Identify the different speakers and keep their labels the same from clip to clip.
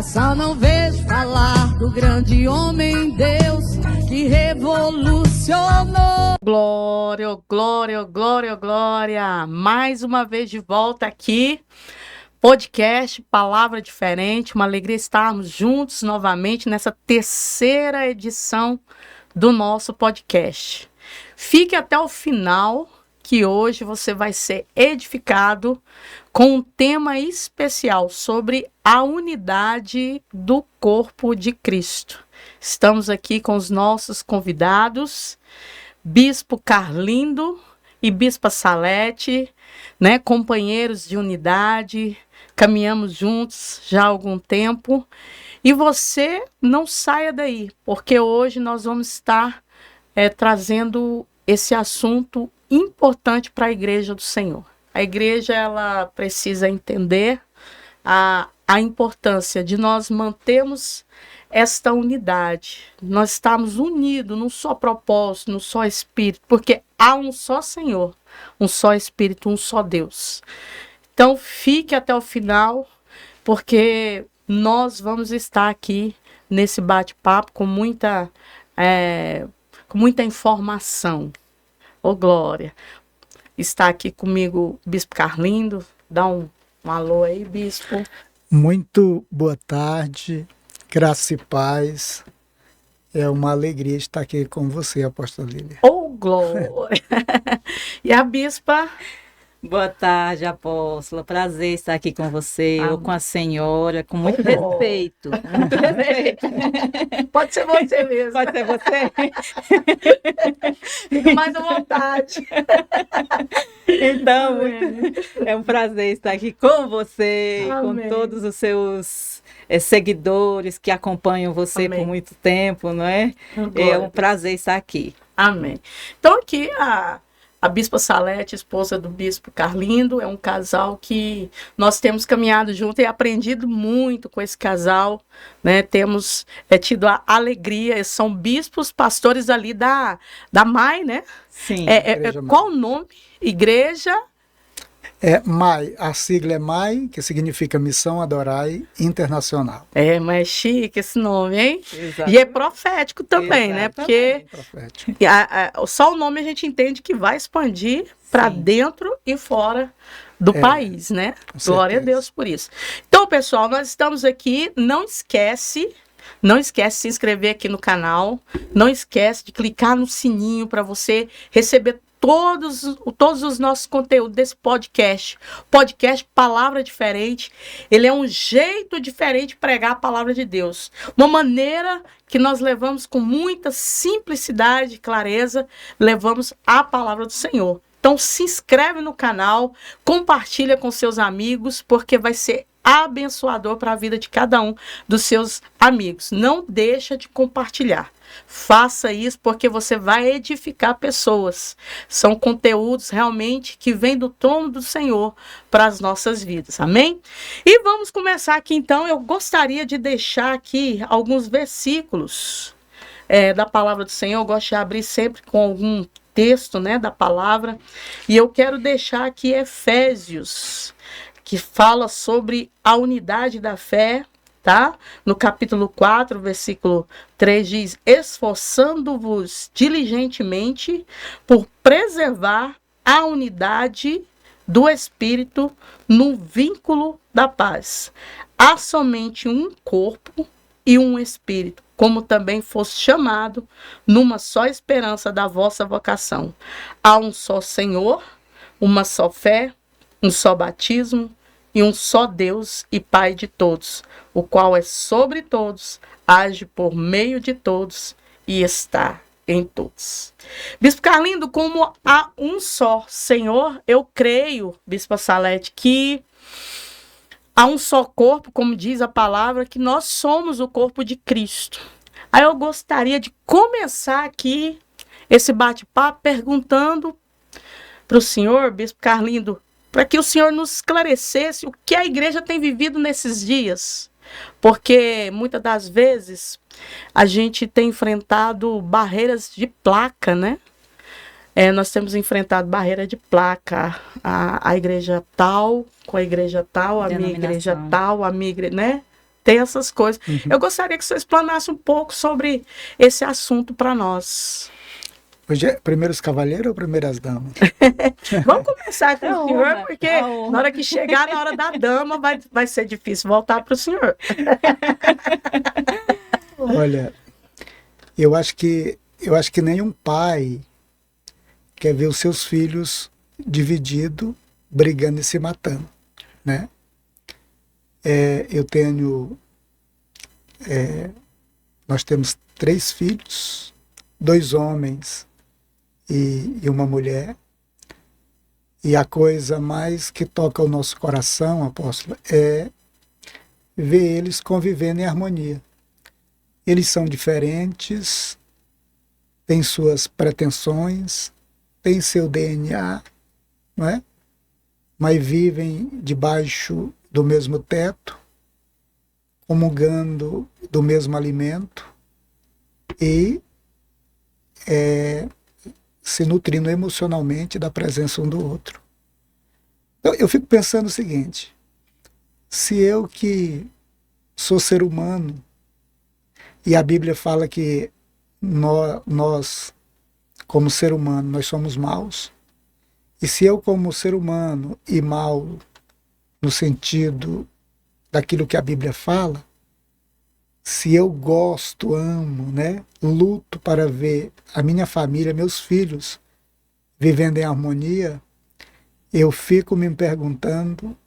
Speaker 1: Só não vejo falar do grande homem Deus que revolucionou.
Speaker 2: Glória, glória, glória, glória. Mais uma vez de volta aqui. Podcast Palavra Diferente. Uma alegria estarmos juntos novamente nessa terceira edição do nosso podcast. Fique até o final, que hoje você vai ser edificado com um tema especial sobre a unidade do corpo de Cristo. Estamos aqui com os nossos convidados, Bispo Carlindo e Bispa Salete, né, companheiros de unidade, caminhamos juntos já há algum tempo. E você não saia daí, porque hoje nós vamos estar trazendo esse assunto importante para a Igreja do Senhor. A igreja ela precisa entender a importância de nós mantermos esta unidade. Nós estamos unidos num só propósito, num só Espírito, porque há um só Senhor, um só Espírito, um só Deus. Então fique até o final, porque nós vamos estar aqui nesse bate-papo com muita informação. Ô glória! Está aqui comigo o Bispo Carlindo. Dá um alô aí, Bispo.
Speaker 3: Muito boa tarde, graça e paz. É uma alegria estar aqui com você, Apóstola Lília.
Speaker 2: Ô glória! E a Bispa?
Speaker 4: Boa tarde, apóstola. Prazer estar aqui com você, ou com a senhora, com muito respeito.
Speaker 2: Muito respeito. Pode ser você mesmo.
Speaker 4: Pode ser você?
Speaker 2: Fique mais à vontade.
Speaker 4: Então, é um prazer estar aqui com você,
Speaker 2: Amém.
Speaker 4: com todos os seus seguidores que acompanham você
Speaker 2: Amém.
Speaker 4: por muito tempo, não é? É um prazer estar aqui.
Speaker 2: Amém. Então aqui a Bispa Salete, esposa do Bispo Carlindo, é um casal que nós temos caminhado junto e aprendido muito com esse casal, né? Temos tido a alegria, eles são bispos, pastores ali da MAI, né?
Speaker 4: Sim.
Speaker 2: Qual o nome? Igreja?
Speaker 3: MAI, a sigla é MAI, que significa Missão Adorai Internacional.
Speaker 2: Mas é chique esse nome, hein?
Speaker 4: Exato.
Speaker 2: E é profético também, né? Porque
Speaker 3: Profético.
Speaker 2: só o nome a gente entende que vai expandir para dentro e fora do país, né? Glória a Deus por isso. Então, pessoal, nós estamos aqui. Não esquece de se inscrever aqui no canal. Não esquece de clicar no sininho para você receber todos os nossos conteúdos desse podcast. Podcast Palavra Diferente. Ele é um jeito diferente de pregar a palavra de Deus. Uma maneira que nós levamos com muita simplicidade e clareza, levamos a palavra do Senhor. Então se inscreve no canal, compartilha com seus amigos, porque vai ser abençoador para a vida de cada um dos seus amigos. Não deixa de compartilhar. Faça isso porque você vai edificar pessoas. São conteúdos realmente que vêm do trono do Senhor para as nossas vidas. Amém? E vamos começar aqui então. Eu gostaria de deixar aqui alguns versículos da palavra do Senhor. Eu gosto de abrir sempre com algum texto, né, da palavra. E eu quero deixar aqui Efésios, que fala sobre a unidade da fé. Tá? No capítulo 4, versículo 3 diz: esforçando-vos diligentemente por preservar a unidade do Espírito no vínculo da paz. Há somente um corpo e um Espírito, como também fosse chamado numa só esperança da vossa vocação. Há um só Senhor, uma só fé, um só batismo, e um só Deus e Pai de todos, o qual é sobre todos, age por meio de todos e está em todos. Bispo Carlindo, como há um só Senhor, eu creio, Bispa Salete, que há um só corpo, como diz a palavra, que nós somos o corpo de Cristo. Aí eu gostaria de começar aqui esse bate-papo perguntando para o senhor, Bispo Carlindo, para que o Senhor nos esclarecesse o que a igreja tem vivido nesses dias. Porque muitas das vezes a gente tem enfrentado barreiras de placa, né? Nós temos enfrentado barreira de placa. A igreja tal, com a igreja tal, a minha igreja tal, a minha igreja, né? ter essas coisas. Eu gostaria que você explanasse um pouco sobre esse assunto para nós.
Speaker 3: Hoje é primeiros cavalheiros ou primeiras damas?
Speaker 2: Vamos começar com o senhor, porque na hora que chegar na hora da dama vai ser difícil voltar para o senhor.
Speaker 3: Olha, eu acho que nenhum pai quer ver os seus filhos divididos, brigando e se matando, né? Nós temos 3 filhos, 2 homens e uma mulher, e a coisa mais que toca o nosso coração, apóstolo, é ver eles convivendo em harmonia. Eles são diferentes, têm suas pretensões, têm seu DNA, não é? Mas vivem debaixo do mesmo teto, comungando do mesmo alimento e se nutrindo emocionalmente da presença um do outro. Eu fico pensando o seguinte: se eu que sou ser humano, e a Bíblia fala que nós como ser humano, nós somos maus, e se eu como ser humano e mal no sentido daquilo que a Bíblia fala, se eu gosto, amo, né, luto para ver a minha família, meus filhos vivendo em harmonia, eu fico me perguntando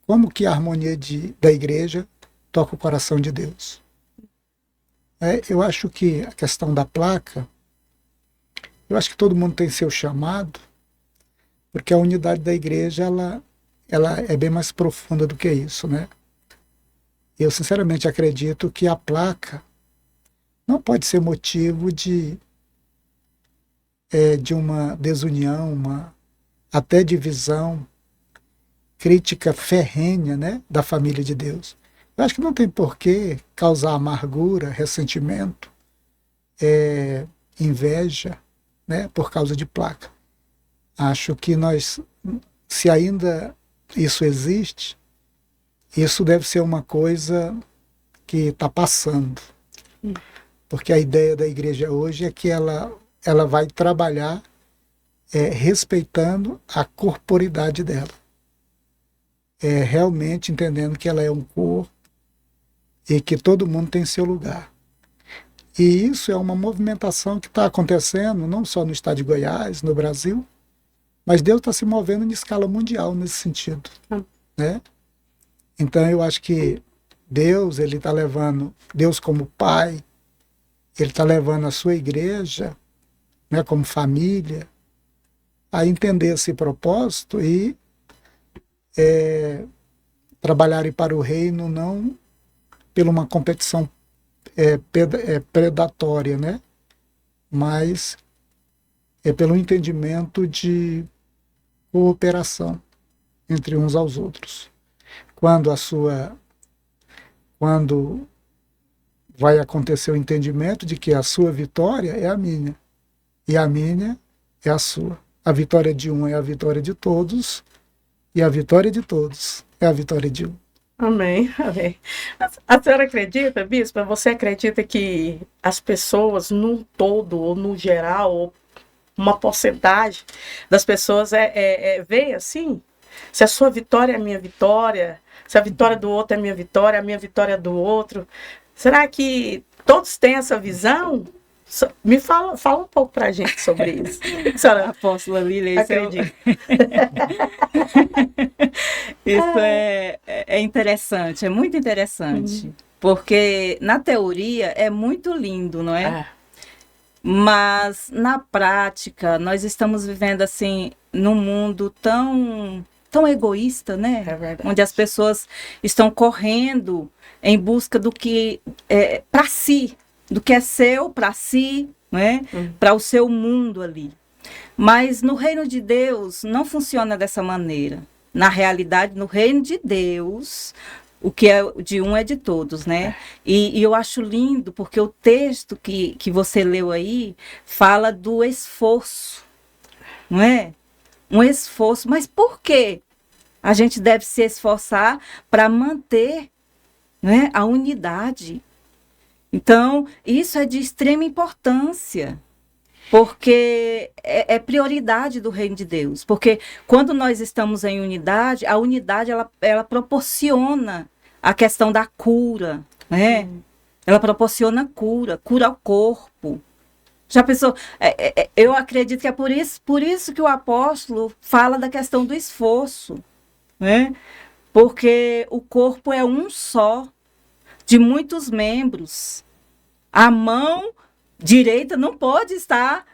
Speaker 3: como que a harmonia da igreja toca o coração de Deus. Eu acho que a questão da placa, eu acho que todo mundo tem seu chamado, porque a unidade da igreja ela é bem mais profunda do que isso, né? Eu sinceramente acredito que a placa não pode ser motivo de uma desunião, até divisão, crítica ferrenha, né, da família de Deus. Eu acho que não tem por que causar amargura, ressentimento, inveja, né, por causa de placa. Acho que se ainda isso existe, isso deve ser uma coisa que está passando. Porque a ideia da igreja hoje é que ela vai trabalhar respeitando a corporidade dela. Realmente entendendo que ela é um corpo e que todo mundo tem seu lugar. E isso é uma movimentação que está acontecendo não só no estado de Goiás, no Brasil, mas Deus está se movendo em escala mundial nesse sentido, né? Então eu acho que Deus, ele está levando, Deus como Pai, ele está levando a sua igreja, né, como família, a entender esse propósito e trabalharem para o reino não por uma competição predatória, né? Mas pelo entendimento de cooperação entre uns aos outros. Quando vai acontecer o entendimento de que a sua vitória é a minha e a minha é a sua. A vitória de um é a vitória de todos e a vitória de todos é a vitória de um.
Speaker 2: Amém, amém. A senhora acredita, bispa? Você acredita que as pessoas, num todo, ou no geral, ou uma porcentagem das pessoas veem assim? Se a sua vitória é a minha vitória, se a vitória do outro é a minha vitória é do outro. Será que todos têm essa visão? Me fala um pouco pra gente sobre isso. Senhora
Speaker 4: Apóstola Lília, isso é interessante, é muito interessante. Porque na teoria é muito lindo, não é? Mas na prática nós estamos vivendo assim num mundo tão egoísta, né?
Speaker 2: É verdade.
Speaker 4: Onde as pessoas estão correndo em busca do que é para si, do que é seu para si, né? Para o seu mundo ali. Mas no reino de Deus não funciona dessa maneira. Na realidade, no reino de Deus, o que é de um é de todos, né? E eu acho lindo, porque o texto que você leu aí fala do esforço, não é? Um esforço. Mas por quê? A gente deve se esforçar para manter né? A unidade. Então, isso é de extrema importância, porque é prioridade do reino de Deus. Porque quando nós estamos em unidade, a unidade ela proporciona a questão da cura, né? Ela proporciona cura ao corpo. Já pensou? Eu acredito que é por isso que o apóstolo fala da questão do esforço, né? Porque o corpo é um só, de muitos membros. A mão direita não pode estar,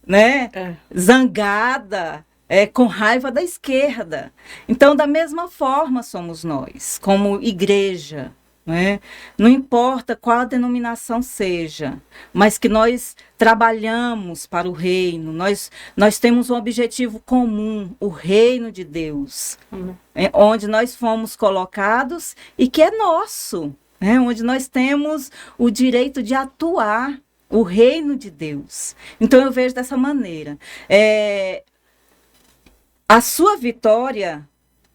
Speaker 4: né, zangada, com raiva da esquerda. Então, da mesma forma somos nós, como igreja, né? Não importa qual a denominação seja, mas que nós trabalhamos para o reino, nós temos um objetivo comum, o reino de Deus, onde nós fomos colocados e que é nosso, né? Onde nós temos o direito de atuar o reino de Deus. Então eu vejo dessa maneira. A sua vitória,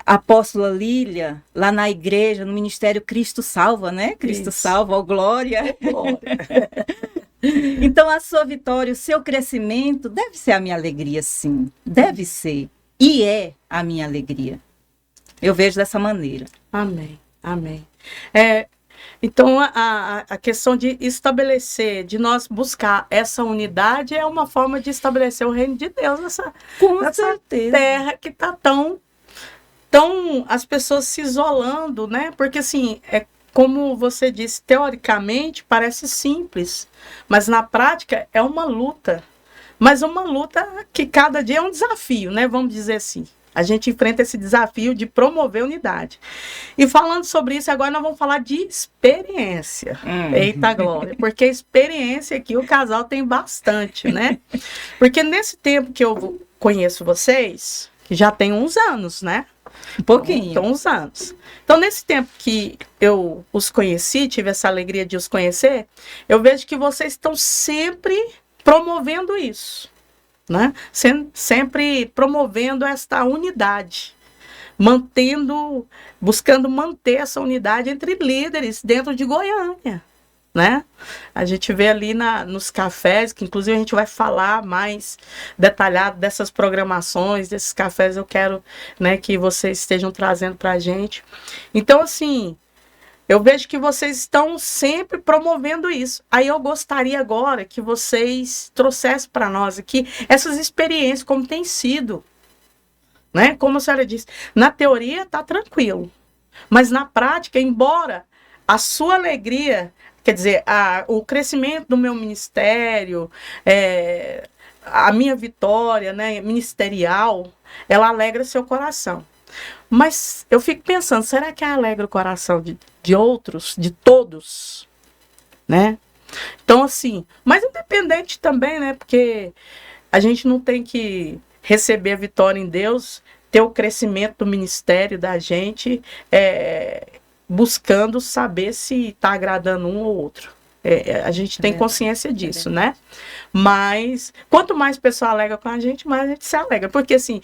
Speaker 4: apóstola Lília, lá na igreja, no Ministério Cristo Salva, né? Cristo Salva, ó glória. Então a sua vitória, o seu crescimento deve ser a minha alegria, sim. Deve ser. E é a minha alegria. Eu vejo dessa maneira.
Speaker 2: Amém, amém. Então, a questão de estabelecer, de nós buscar essa unidade é uma forma de estabelecer o reino de Deus nessa terra que está tão as pessoas se isolando, né? Porque, assim, como você disse, teoricamente parece simples, mas na prática é uma luta. Mas uma luta que cada dia é um desafio, né? Vamos dizer assim. A gente enfrenta esse desafio de promover unidade. E falando sobre isso, agora nós vamos falar de experiência. Eita glória! Porque experiência aqui o casal tem bastante, né? Porque nesse tempo que eu conheço vocês, que já tem uns anos, né?
Speaker 4: Um pouquinho.
Speaker 2: Então, uns anos. Então, nesse tempo que eu os conheci, tive essa alegria de os conhecer, eu vejo que vocês estão sempre promovendo isso, né? Sempre promovendo esta unidade, buscando manter essa unidade entre líderes dentro de Goiânia, né? A gente vê ali nos cafés, que inclusive a gente vai falar mais detalhado dessas programações, desses cafés, eu quero, né, que vocês estejam trazendo para a gente. Então, assim, eu vejo que vocês estão sempre promovendo isso. Aí eu gostaria agora que vocês trouxessem para nós aqui essas experiências, como tem sido, né? Como a senhora disse, na teoria está tranquilo, mas na prática, embora a sua alegria, quer dizer, o crescimento do meu ministério, a minha vitória, né, ministerial, ela alegra seu coração. Mas eu fico pensando, será que alegra o coração de outros, de todos, né? Então, assim, mas independente também, né? Porque a gente não tem que receber a vitória em Deus, ter o crescimento do ministério da gente, buscando saber se está agradando um ou outro. A gente tem consciência disso, né? Mas quanto mais pessoa alegra com a gente, mais a gente se alegra. Porque, assim,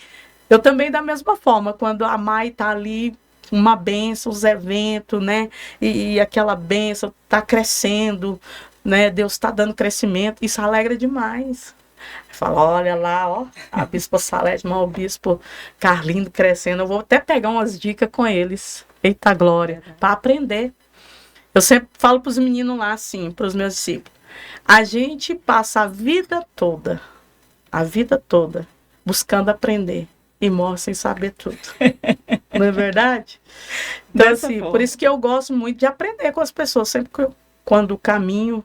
Speaker 2: eu também, da mesma forma, quando a Mai está ali, uma bênção, os eventos, né? E aquela bênção está crescendo, né? Deus está dando crescimento, isso alegra demais. Fala, olha lá, ó, a Bispo Salete, o Bispo Carlindo crescendo. Eu vou até pegar umas dicas com eles. Eita glória, para aprender. Eu sempre falo para os meninos lá, assim, para os meus discípulos. A gente passa a vida toda, buscando aprender. E morre sem saber tudo. Não é verdade? Então, assim, por isso que eu gosto muito de aprender com as pessoas. Sempre quando caminho.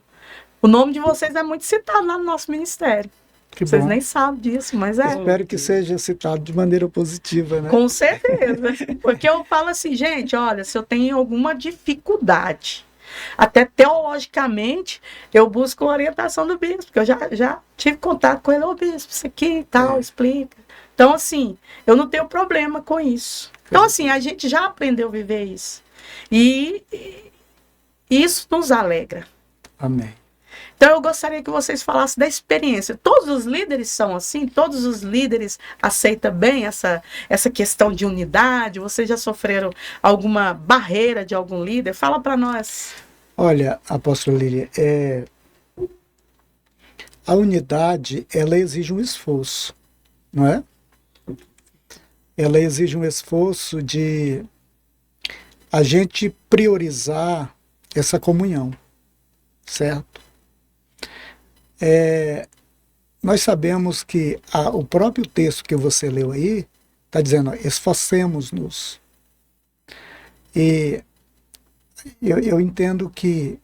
Speaker 2: O nome de vocês é muito citado lá no nosso ministério.
Speaker 3: Que
Speaker 2: vocês
Speaker 3: bom.
Speaker 2: Nem sabem disso, mas é.
Speaker 3: Espero que seja citado de maneira positiva, né?
Speaker 2: Com certeza. Porque eu falo assim, gente, olha, se eu tenho alguma dificuldade, até teologicamente, eu busco a orientação do bispo, porque eu já tive contato com ele, ô bispo, isso aqui e tal, explica. Então, assim, eu não tenho problema com isso. Então, assim, a gente já aprendeu a viver isso. E isso nos alegra.
Speaker 3: Amém.
Speaker 2: Então eu gostaria que vocês falassem da experiência. Todos os líderes são assim? Todos os líderes aceitam bem essa questão de unidade? Vocês já sofreram alguma barreira de algum líder? Fala para nós.
Speaker 3: Olha, apóstolo Lília, a unidade, ela exige um esforço, não é? Ela exige um esforço de a gente priorizar essa comunhão, certo? Nós sabemos que o próprio texto que você leu aí está dizendo, ó, esforcemos-nos. E eu entendo que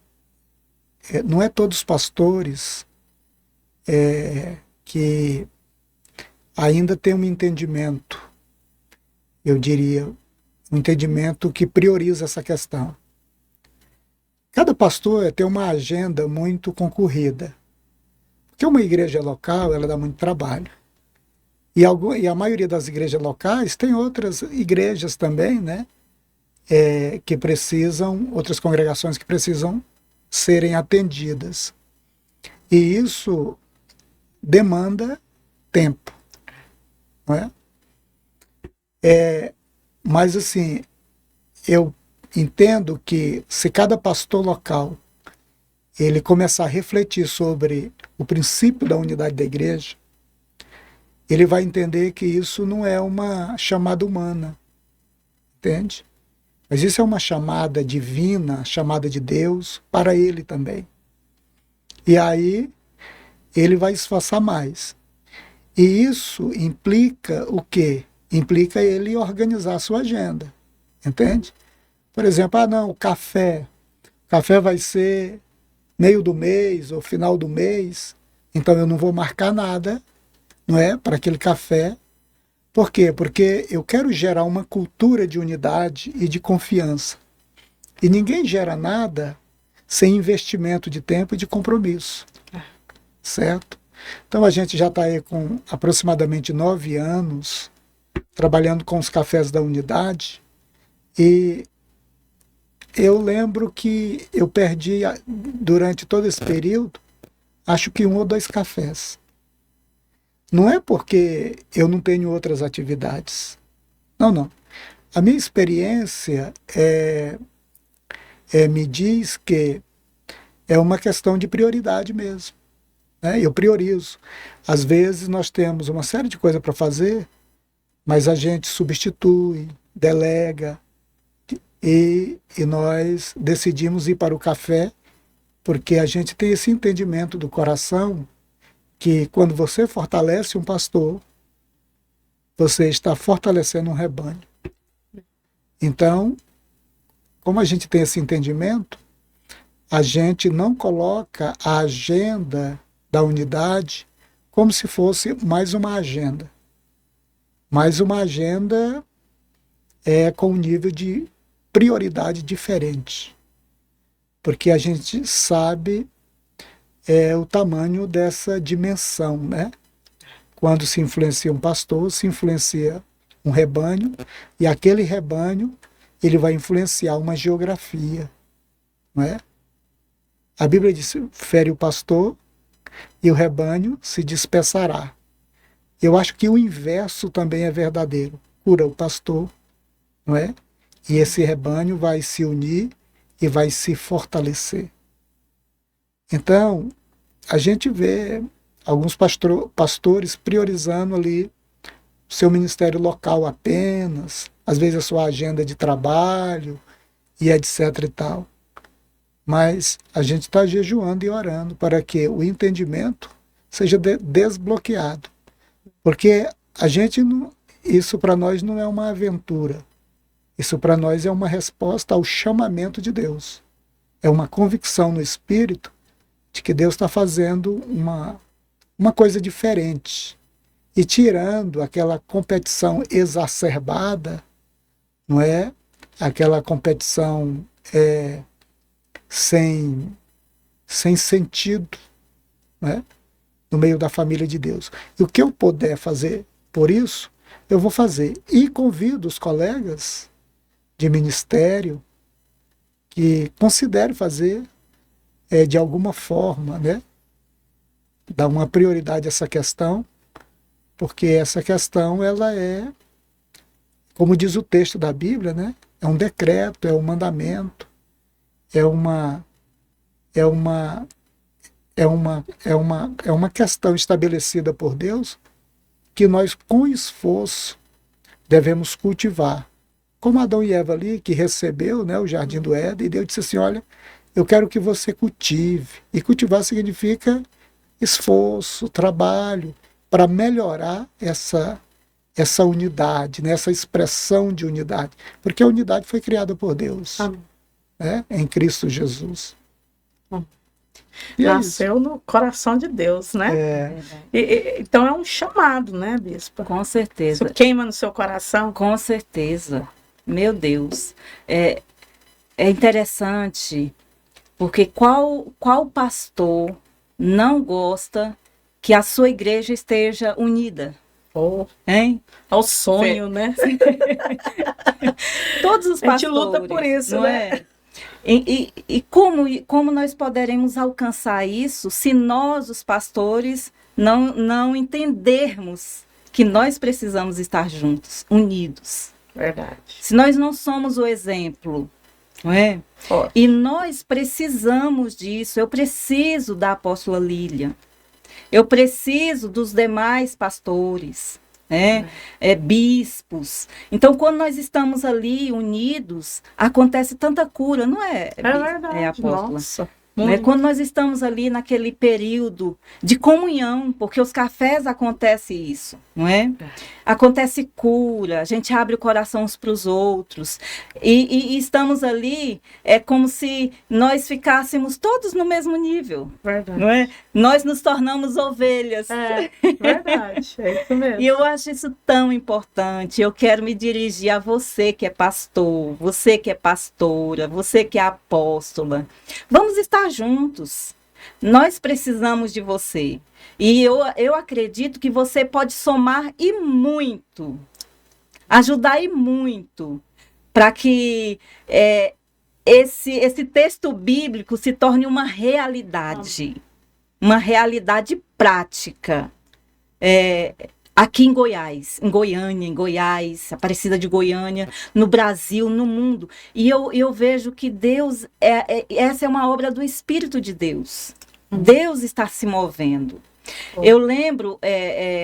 Speaker 3: não é todos os pastores que ainda têm um entendimento, eu diria, um entendimento que prioriza essa questão. Cada pastor tem uma agenda muito concorrida, porque uma igreja local, ela dá muito trabalho. E a maioria das igrejas locais tem outras igrejas também, né? Que precisam, outras congregações que precisam serem atendidas. E isso demanda tempo, não é? Mas assim, eu entendo que se cada pastor local ele começar a refletir sobre o princípio da unidade da igreja, ele vai entender que isso não é uma chamada humana, entende? Mas isso é uma chamada divina, chamada de Deus para ele também. E aí ele vai esforçar mais. E isso implica o quê? Implica ele organizar a sua agenda, entende? Por exemplo, o café vai ser meio do mês ou final do mês, então eu não vou marcar nada, não é, para aquele café. Por quê? Porque eu quero gerar uma cultura de unidade e de confiança. E ninguém gera nada sem investimento de tempo e de compromisso, certo? Então a gente já está aí com aproximadamente 9 anos trabalhando com os cafés da unidade, e eu lembro que eu perdi, durante todo esse período, acho que 1 ou 2 cafés. Não é porque eu não tenho outras atividades. Não. A minha experiência me diz que é uma questão de prioridade mesmo, né? Eu priorizo. Às vezes nós temos uma série de coisas para fazer, mas a gente substitui, delega, e nós decidimos ir para o café porque a gente tem esse entendimento do coração que quando você fortalece um pastor, você está fortalecendo um rebanho. Então, como a gente tem esse entendimento, a gente não coloca a agenda da unidade como se fosse mais uma agenda. Mas uma agenda com um nível de prioridade diferente. Porque a gente sabe o tamanho dessa dimensão, né? Quando se influencia um pastor, se influencia um rebanho, e aquele rebanho ele vai influenciar uma geografia, não é? A Bíblia diz: fere o pastor e o rebanho se dispersará. Eu acho que o inverso também é verdadeiro. Cura o pastor, não é? E esse rebanho vai se unir e vai se fortalecer. Então, a gente vê alguns pastores priorizando ali o seu ministério local apenas, às vezes a sua agenda de trabalho e etc e tal. Mas a gente está jejuando e orando para que o entendimento seja desbloqueado. Porque a gente não, isso para nós não é uma aventura. Isso para nós é uma resposta ao chamamento de Deus. É uma convicção no Espírito de que Deus está fazendo uma coisa diferente e tirando aquela competição exacerbada, não é? Aquela competição sem sentido, não é? No meio da família de Deus. E o que eu puder fazer por isso, eu vou fazer. E convido os colegas de ministério que considerem fazer de alguma forma, né, dar uma prioridade a essa questão, porque essa questão, ela é, como diz o texto da Bíblia, né, é um decreto, é um mandamento, é uma questão estabelecida por Deus que nós, com esforço, devemos cultivar. Como Adão e Eva ali, que recebeu, né, o jardim do Éden, e Deus disse assim, olha, eu quero que você cultive. E cultivar significa esforço, trabalho, para melhorar essa unidade, né, essa expressão de unidade. Porque a unidade foi criada por Deus, né, em Cristo Jesus. E
Speaker 2: nasceu no coração de Deus, né? Então é um chamado, né, bispa?
Speaker 4: Com certeza.
Speaker 2: Isso queima no seu coração?
Speaker 4: Com certeza. Meu Deus. É interessante, porque qual pastor não gosta que a sua igreja esteja unida? Hein?
Speaker 2: É o sonho, né?
Speaker 4: Todos os pastores.
Speaker 2: A gente luta por isso,
Speaker 4: não
Speaker 2: né?
Speaker 4: É? E como nós poderemos alcançar isso se nós, os pastores, não entendermos que nós precisamos estar juntos, unidos?
Speaker 2: Verdade.
Speaker 4: Se nós não somos o exemplo, não é? E nós precisamos disso. Eu preciso da apóstola Lília. Eu preciso dos demais pastores, né? Bispos. Então, quando nós estamos ali unidos, acontece tanta cura, não é?
Speaker 2: É verdade.
Speaker 4: Apóstola.
Speaker 2: Nossa.
Speaker 4: Quando nós estamos ali naquele período de comunhão, porque os cafés acontece isso, não é? Acontece cura, a gente abre o coração uns para os outros e estamos ali, é como se nós ficássemos todos no mesmo nível,
Speaker 2: Verdade.
Speaker 4: Não é? Nós nos tornamos ovelhas.
Speaker 2: Verdade, é isso mesmo.
Speaker 4: E eu acho isso tão importante. Eu quero me dirigir a você que é pastor, você que é pastora, você que é apóstola. Vamos estar juntos. Nós precisamos de você. E eu acredito que você pode somar e muito, ajudar e muito, para que esse texto bíblico se torne uma realidade prática. Aqui em Goiás, em Goiânia, em Goiás, Aparecida de Goiânia, no Brasil, no mundo. E eu vejo que Deus, essa é uma obra do Espírito de Deus. Deus está se movendo. Eu lembro,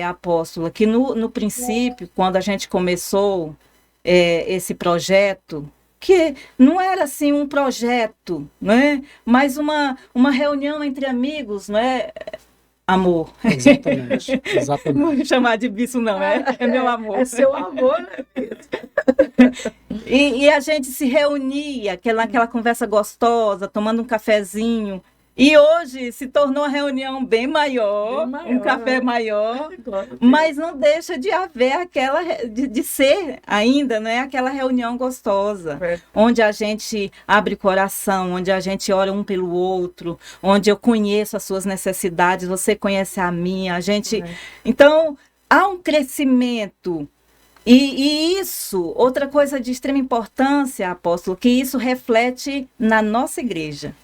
Speaker 4: apóstola, que no princípio, quando a gente começou esse projeto, que não era assim um projeto, né? Mas uma reunião entre amigos, não é? Amor.
Speaker 3: Exatamente.
Speaker 4: Não vou chamar de bispo, não, é meu amor.
Speaker 2: É seu amor, né?
Speaker 4: E a gente se reunia, aquela conversa gostosa, tomando um cafezinho. E hoje se tornou uma reunião bem maior, um café maior, mas não deixa de haver aquela, de ser ainda, né, aquela reunião gostosa, onde a gente abre coração, onde a gente ora um pelo outro, onde eu conheço as suas necessidades, você conhece a minha, a gente... Então, há um crescimento. E isso, outra coisa de extrema importância, apóstolo, que isso reflete na nossa igreja.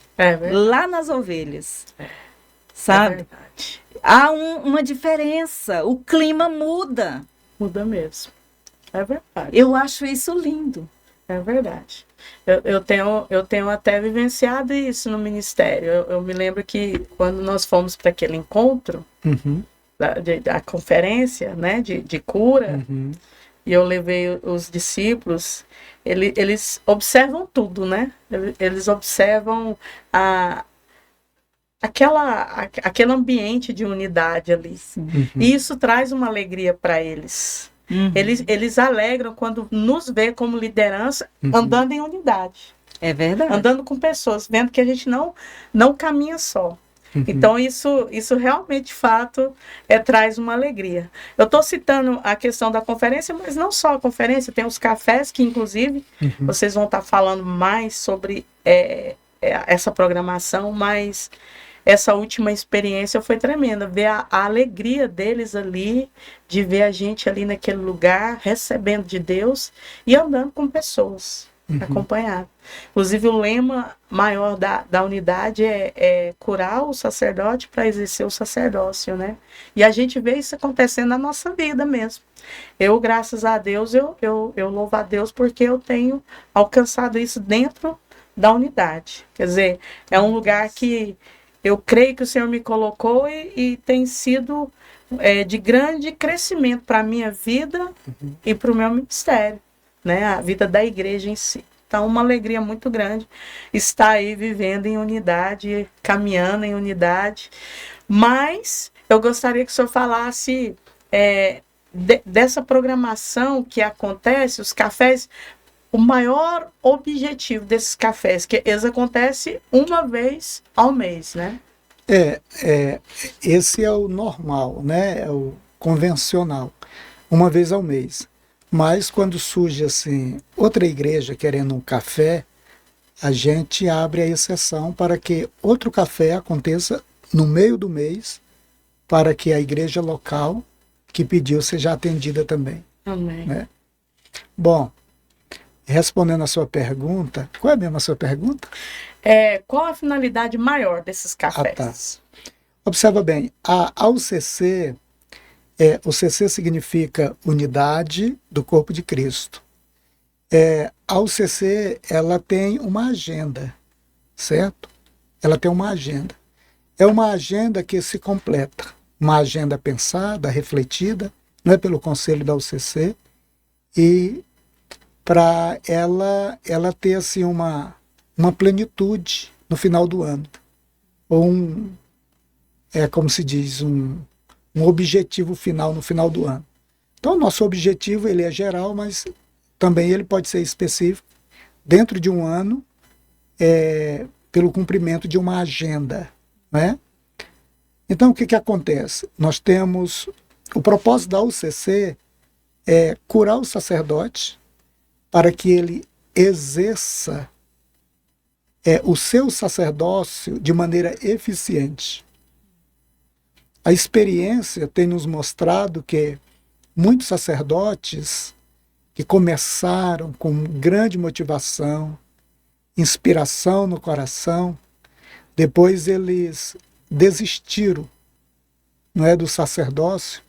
Speaker 4: Lá nas ovelhas, sabe? Há uma diferença, o clima muda.
Speaker 2: Muda mesmo, é verdade.
Speaker 4: Eu acho isso lindo.
Speaker 2: É verdade. Eu tenho até vivenciado isso no ministério. Eu me lembro que quando nós fomos para aquele encontro, da conferência, né, de cura, e eu levei os discípulos, eles observam tudo, né? Eles observam aquele ambiente de unidade ali. E isso traz uma alegria para eles. Eles alegram quando nos vê como liderança andando em unidade.
Speaker 4: É verdade.
Speaker 2: Andando com pessoas, vendo que a gente não caminha só. Então, isso realmente, de fato, traz uma alegria. Eu estou citando a questão da conferência, mas não só a conferência, tem os cafés que, inclusive, vocês vão estar falando mais sobre essa programação, mas essa última experiência foi tremenda. Ver a alegria deles ali, de ver a gente ali naquele lugar, recebendo de Deus e andando com pessoas. acompanhado. Inclusive, o lema maior da unidade é curar o sacerdote para exercer o sacerdócio, né? E a gente vê isso acontecendo na nossa vida mesmo. Eu, graças a Deus, eu louvo a Deus porque eu tenho alcançado isso dentro da unidade. Quer dizer, é um lugar que eu creio que o Senhor me colocou e tem sido de grande crescimento para a minha vida e para o meu ministério, né? A vida da igreja em si. Então, uma alegria muito grande estar aí vivendo em unidade, caminhando em unidade. Mas eu gostaria que o senhor falasse dessa programação que acontece, os cafés, o maior objetivo desses cafés, que eles acontecem uma vez ao mês, né?
Speaker 3: Esse é o normal, né? É o convencional, uma vez ao mês. Mas quando surge assim outra igreja querendo um café, a gente abre a exceção para que outro café aconteça no meio do mês, para que a igreja local que pediu seja atendida também.
Speaker 2: Amém.
Speaker 3: Né? Bom, respondendo a sua pergunta, qual é mesmo a sua pergunta?
Speaker 2: Qual a finalidade maior desses cafés?
Speaker 3: Tá. Observa bem, a UCC, o CC significa Unidade do Corpo de Cristo. A UCC, ela tem uma agenda, certo? Ela tem uma agenda. É uma agenda que se completa, uma agenda pensada, refletida, não é pelo conselho da UCC, e para ela ter assim uma plenitude no final do ano, ou como se diz, um objetivo final no final do ano. Então, o nosso objetivo ele é geral, mas também ele pode ser específico dentro de um ano, pelo cumprimento de uma agenda, né? Então, o que acontece? Nós temos o propósito da UCC é curar o sacerdote para que ele exerça o seu sacerdócio de maneira eficiente. A experiência tem nos mostrado que muitos sacerdotes que começaram com grande motivação, inspiração no coração, depois eles desistiram, não é, do sacerdócio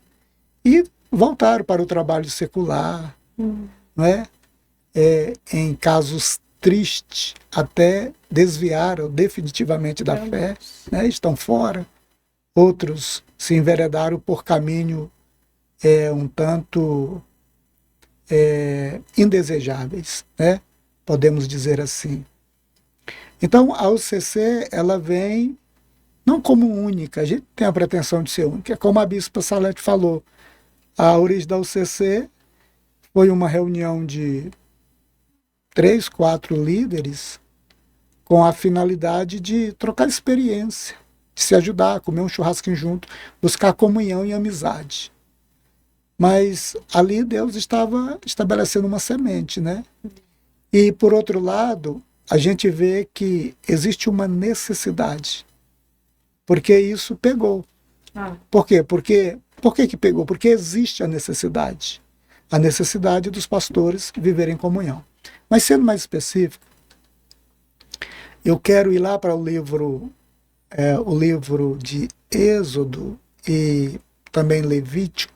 Speaker 3: e voltaram para o trabalho secular, não é? Em casos tristes, até desviaram definitivamente da fé, né? Estão fora. Outros se enveredaram por caminho um tanto indesejáveis, né? Podemos dizer assim. Então, a UCC, ela vem não como única, a gente tem a pretensão de ser única, como a Bispa Salete falou, a origem da UCC foi uma reunião de 3, 4 líderes com a finalidade de trocar experiência, de se ajudar, comer um churrasquinho junto, buscar comunhão e amizade. Mas ali Deus estava estabelecendo uma semente, né? E, por outro lado, a gente vê que existe uma necessidade, porque isso pegou. Por quê? Por que pegou? Porque existe a necessidade dos pastores viverem em comunhão. Mas, sendo mais específico, eu quero ir lá para o livro de Êxodo e também Levítico,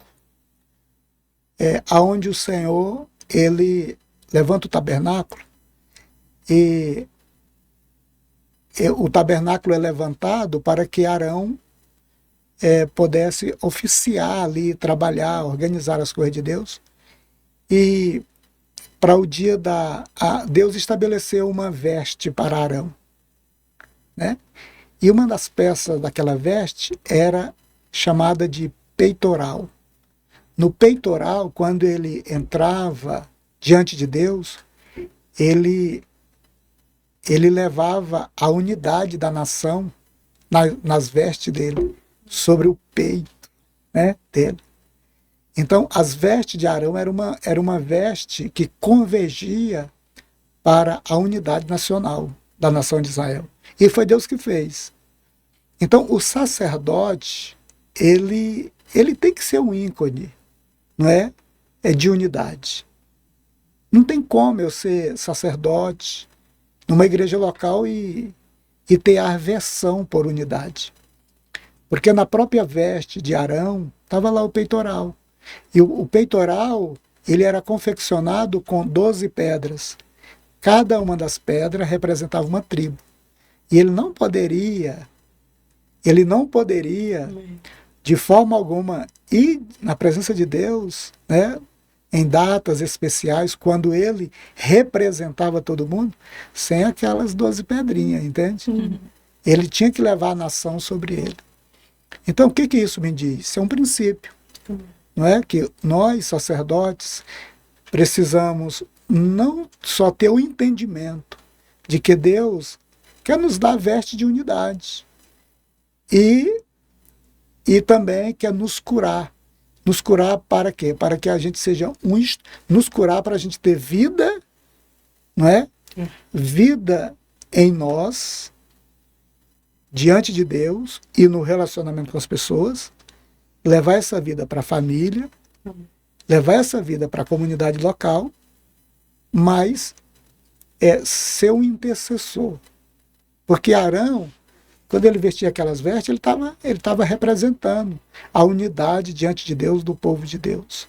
Speaker 3: aonde o Senhor ele levanta o tabernáculo e o tabernáculo é levantado para que Arão pudesse oficiar ali, trabalhar, organizar as coisas de Deus. E para o dia Deus estabeleceu uma veste para Arão, né? E uma das peças daquela veste era chamada de peitoral. No peitoral, quando ele entrava diante de Deus, ele levava a unidade da nação nas vestes dele, sobre o peito, né, dele. Então, as vestes de Arão era uma veste que convergia para a unidade nacional da nação de Israel. E foi Deus que fez. Então, o sacerdote, ele tem que ser um ícone, não é? De unidade. Não tem como eu ser sacerdote numa igreja local e ter aversão por unidade. Porque na própria veste de Arão estava lá o peitoral. E o peitoral, ele era confeccionado com 12 pedras. Cada uma das pedras representava uma tribo. E ele não poderia, de forma alguma, ir na presença de Deus, né, em datas especiais, quando ele representava todo mundo, sem aquelas 12 pedrinhas, entende? Ele tinha que levar a nação sobre ele. Então, o que isso me diz? Isso é um princípio. Não é? Que nós, sacerdotes, precisamos não só ter o entendimento de que Deus quer nos dar a veste de unidade e também quer nos curar. Nos curar para quê? Para que a gente seja nos curar para a gente ter vida, não é? Vida em nós, diante de Deus e no relacionamento com as pessoas, levar essa vida para a família, levar essa vida para a comunidade local, mas ser um intercessor. Porque Arão, quando ele vestia aquelas vestes, ele estava representando a unidade diante de Deus, do povo de Deus.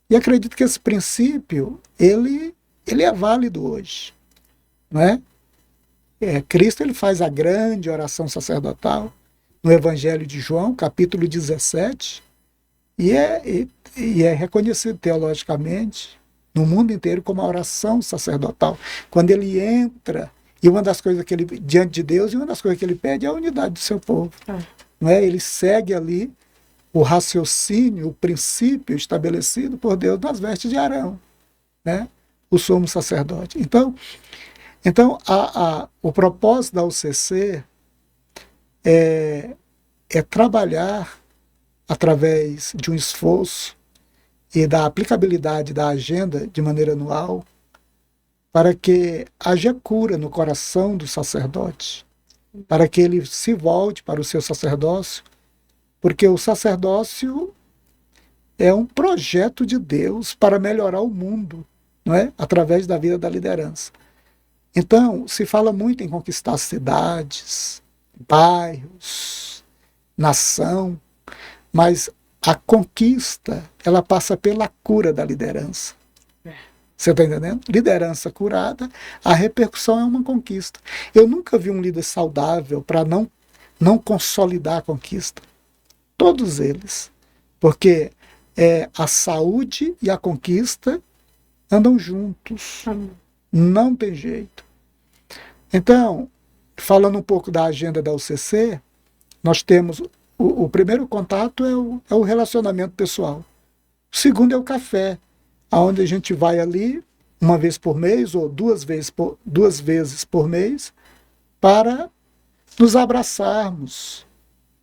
Speaker 3: E acredito que esse princípio, ele é válido hoje. Não é? Cristo ele faz a grande oração sacerdotal no Evangelho de João, capítulo 17, e é reconhecido teologicamente no mundo inteiro como a oração sacerdotal. Quando ele entra, e uma das coisas que ele, diante de Deus, e uma das coisas que ele pede é a unidade do seu povo. Não é? Ele segue ali o raciocínio, o princípio estabelecido por Deus nas vestes de Arão, né? O sumo sacerdote. Então o propósito da UCC é trabalhar através de um esforço e da aplicabilidade da agenda de maneira anual para que haja cura no coração do sacerdote, para que ele se volte para o seu sacerdócio, porque o sacerdócio é um projeto de Deus para melhorar o mundo, não é? Através da vida da liderança. Então, se fala muito em conquistar cidades, bairros, nação, mas a conquista, ela passa pela cura da liderança. Você está entendendo? Liderança curada, a repercussão é uma conquista. Eu nunca vi um líder saudável para não consolidar a conquista. Todos eles. Porque a saúde e a conquista andam juntos. Não tem jeito. Então, falando um pouco da agenda da UCC, nós temos o primeiro contato é o relacionamento pessoal. O segundo é o café, onde a gente vai ali uma vez por mês ou duas vezes por mês para nos abraçarmos,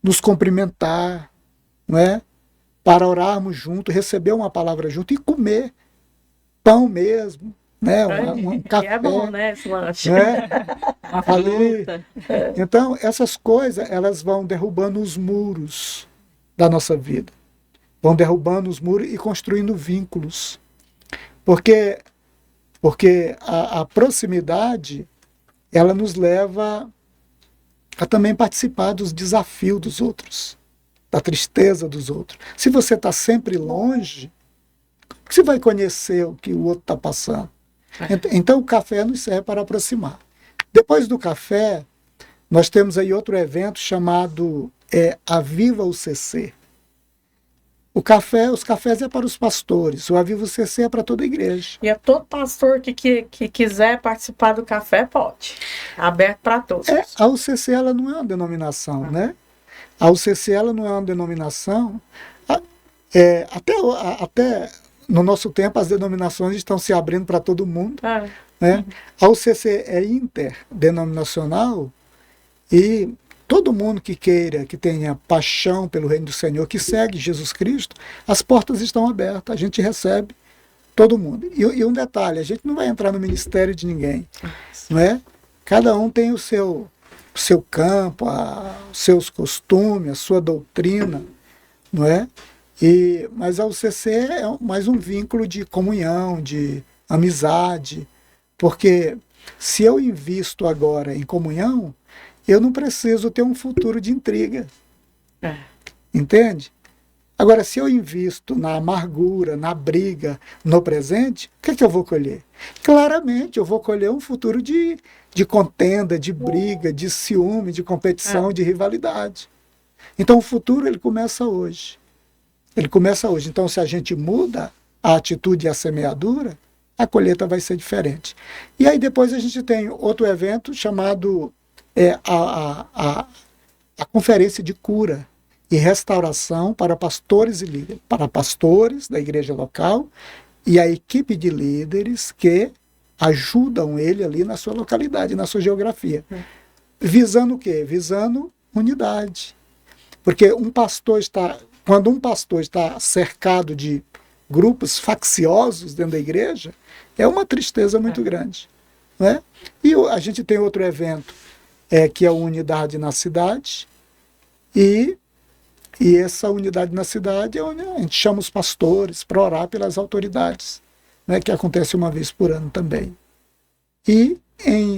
Speaker 3: nos cumprimentar, não é? Para orarmos junto, receber uma palavra junto e comer pão mesmo, né? Um café.
Speaker 2: É bom, né? Esse lanche.
Speaker 3: Né?
Speaker 4: Uma fruta.
Speaker 3: Então, essas coisas, elas vão derrubando os muros da nossa vida. Vão derrubando os muros e construindo vínculos. Porque a proximidade, ela nos leva a também participar dos desafios dos outros, da tristeza dos outros. Se você está sempre longe, como você vai conhecer o que o outro está passando? Então o café nos serve para aproximar. Depois do café, nós temos aí outro evento chamado Aviva UCC. Os cafés é para os pastores, o Aviva UCC é para toda a igreja.
Speaker 2: E todo pastor que quiser participar do café, pode. Aberto para todos.
Speaker 3: A UCC ela não é uma denominação, né? A UCC ela não é uma denominação. Até no nosso tempo as denominações estão se abrindo para todo mundo. Né? A UCC é interdenominacional e todo mundo que queira, que tenha paixão pelo reino do Senhor, que segue Jesus Cristo, as portas estão abertas, a gente recebe todo mundo. E um detalhe, a gente não vai entrar no ministério de ninguém, não é? Cada um tem o seu campo, os seus costumes, a sua doutrina, não é? Mas a UCC é mais um vínculo de comunhão, de amizade, porque se eu invisto agora em comunhão, eu não preciso ter um futuro de intriga. Entende? Agora, se eu invisto na amargura, na briga, no presente, o que eu vou colher? Claramente, eu vou colher um futuro de contenda, de briga, de ciúme, de competição, de rivalidade. Então, o futuro, ele começa hoje. Ele começa hoje. Então, se a gente muda a atitude e a semeadura, a colheita vai ser diferente. E aí, depois, a gente tem outro evento chamado a Conferência de Cura e Restauração para pastores e líderes, para pastores da igreja local e a equipe de líderes que ajudam ele ali na sua localidade, na sua geografia. Visando o quê? Visando unidade. Porque quando um pastor está cercado de grupos facciosos dentro da igreja, é uma tristeza muito grande. Né? E a gente tem outro evento, que é a Unidade na Cidade, e essa unidade na cidade é onde a gente chama os pastores para orar pelas autoridades, né, que acontece uma vez por ano também. E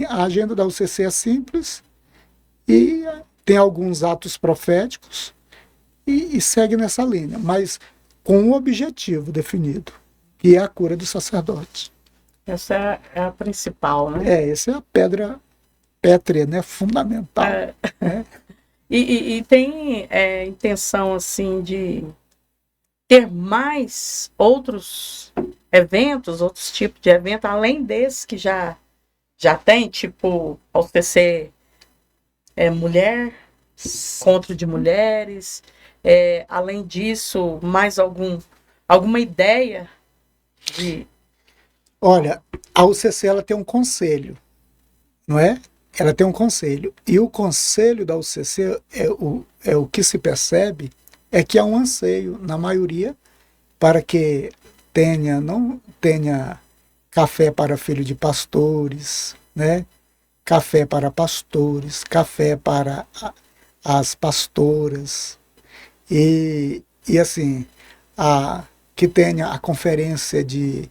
Speaker 3: a agenda da UCC é simples e tem alguns atos proféticos e segue nessa linha, mas com um objetivo definido, que é a cura do sacerdote.
Speaker 2: Essa é a principal, né?
Speaker 3: Essa é a pedra pétrea, né, fundamental. Né?
Speaker 2: E tem intenção, assim, de ter mais outros eventos, outros tipos de evento, além desse que já tem, tipo, a UCC mulher, encontro de mulheres, além disso, mais alguma ideia de...
Speaker 3: Olha, a UCC ela tem um conselho, não é? Ela tem um conselho, e o conselho da UCC, o que se percebe, é que há um anseio, na maioria, para que não tenha café para filho de pastores, né? Café para pastores, café para as pastoras, e assim, que tenha a conferência de...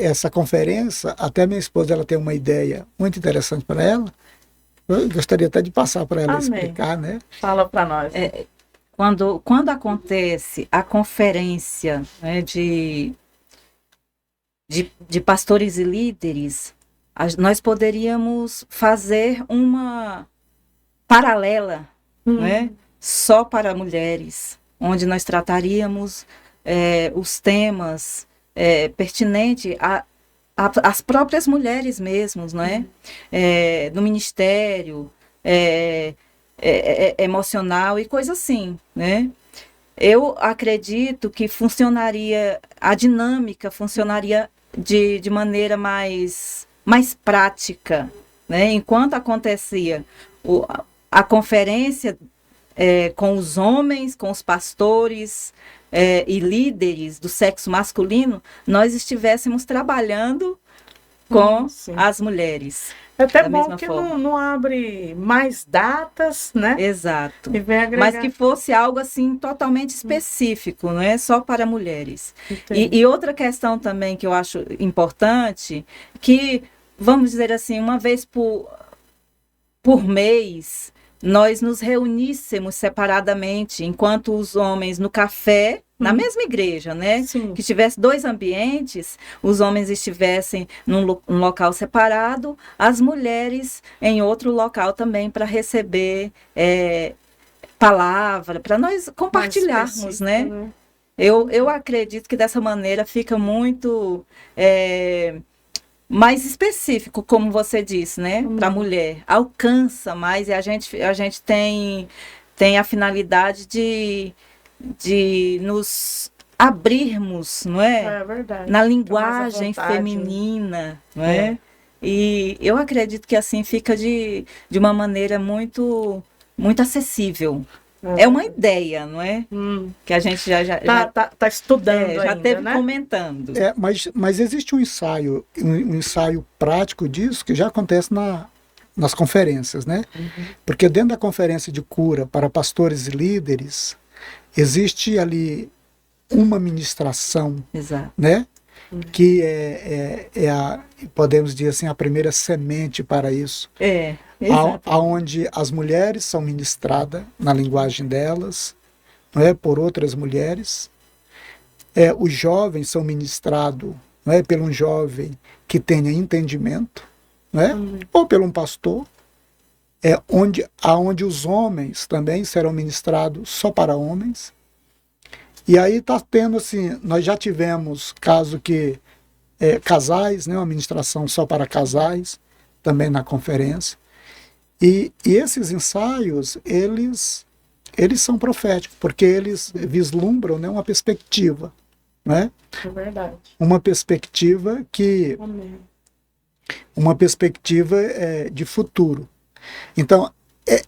Speaker 3: essa conferência, até minha esposa ela tem uma ideia muito interessante para ela. Eu gostaria até de passar para ela explicar, né?
Speaker 2: Fala para nós.
Speaker 4: Quando acontece a conferência, né, de pastores e líderes, nós poderíamos fazer uma paralela, né, só para mulheres, onde nós trataríamos os temas pertinente às próprias mulheres mesmos, né? No ministério, emocional e coisa assim, né? Eu acredito que a dinâmica funcionaria de maneira mais prática, né? Enquanto acontecia a conferência com os homens, com os pastores, e líderes do sexo masculino, nós estivéssemos trabalhando com as mulheres.
Speaker 2: É até bom que não abre mais datas, né?
Speaker 4: Exato. Mas que fosse algo assim totalmente específico, não é só para mulheres. E outra questão também que eu acho importante, que, vamos dizer assim, uma vez por mês, nós nos reuníssemos separadamente, enquanto os homens no café, na mesma igreja, né?
Speaker 2: Sim.
Speaker 4: Que tivesse 2 ambientes, os homens estivessem num local separado, as mulheres em outro local também para receber palavra, para nós compartilharmos, né? Eu acredito que dessa maneira fica muito mais específico, como você disse, né? Para a mulher. Alcança mais e a gente tem a finalidade de nos abrirmos, não é?
Speaker 2: É verdade.
Speaker 4: Na linguagem feminina, não é? E eu acredito que assim fica de uma maneira muito acessível. É uma ideia, não é? Que a gente já
Speaker 2: tá estudando
Speaker 4: já
Speaker 2: ainda,
Speaker 4: teve
Speaker 2: né?
Speaker 4: comentando.
Speaker 3: Mas existe um ensaio prático disso que já acontece nas conferências, né? Porque dentro da conferência de cura para pastores e líderes, existe ali uma ministração,
Speaker 4: Exato.
Speaker 3: né? Que podemos dizer assim, a primeira semente para isso. Aonde as mulheres são ministradas na linguagem delas, não é, por outras mulheres. Os jovens são ministrados, não é, por um jovem que tenha entendimento, não é? Ou por um pastor. Aonde os homens também serão ministrados só para homens. E aí está tendo assim, nós já tivemos caso que casais, né, uma ministração só para casais, também na conferência. E esses ensaios, eles são proféticos, porque eles vislumbram, né, uma perspectiva, né?
Speaker 2: É verdade.
Speaker 3: Uma perspectiva que...
Speaker 2: Amém.
Speaker 3: Uma perspectiva de futuro. Então,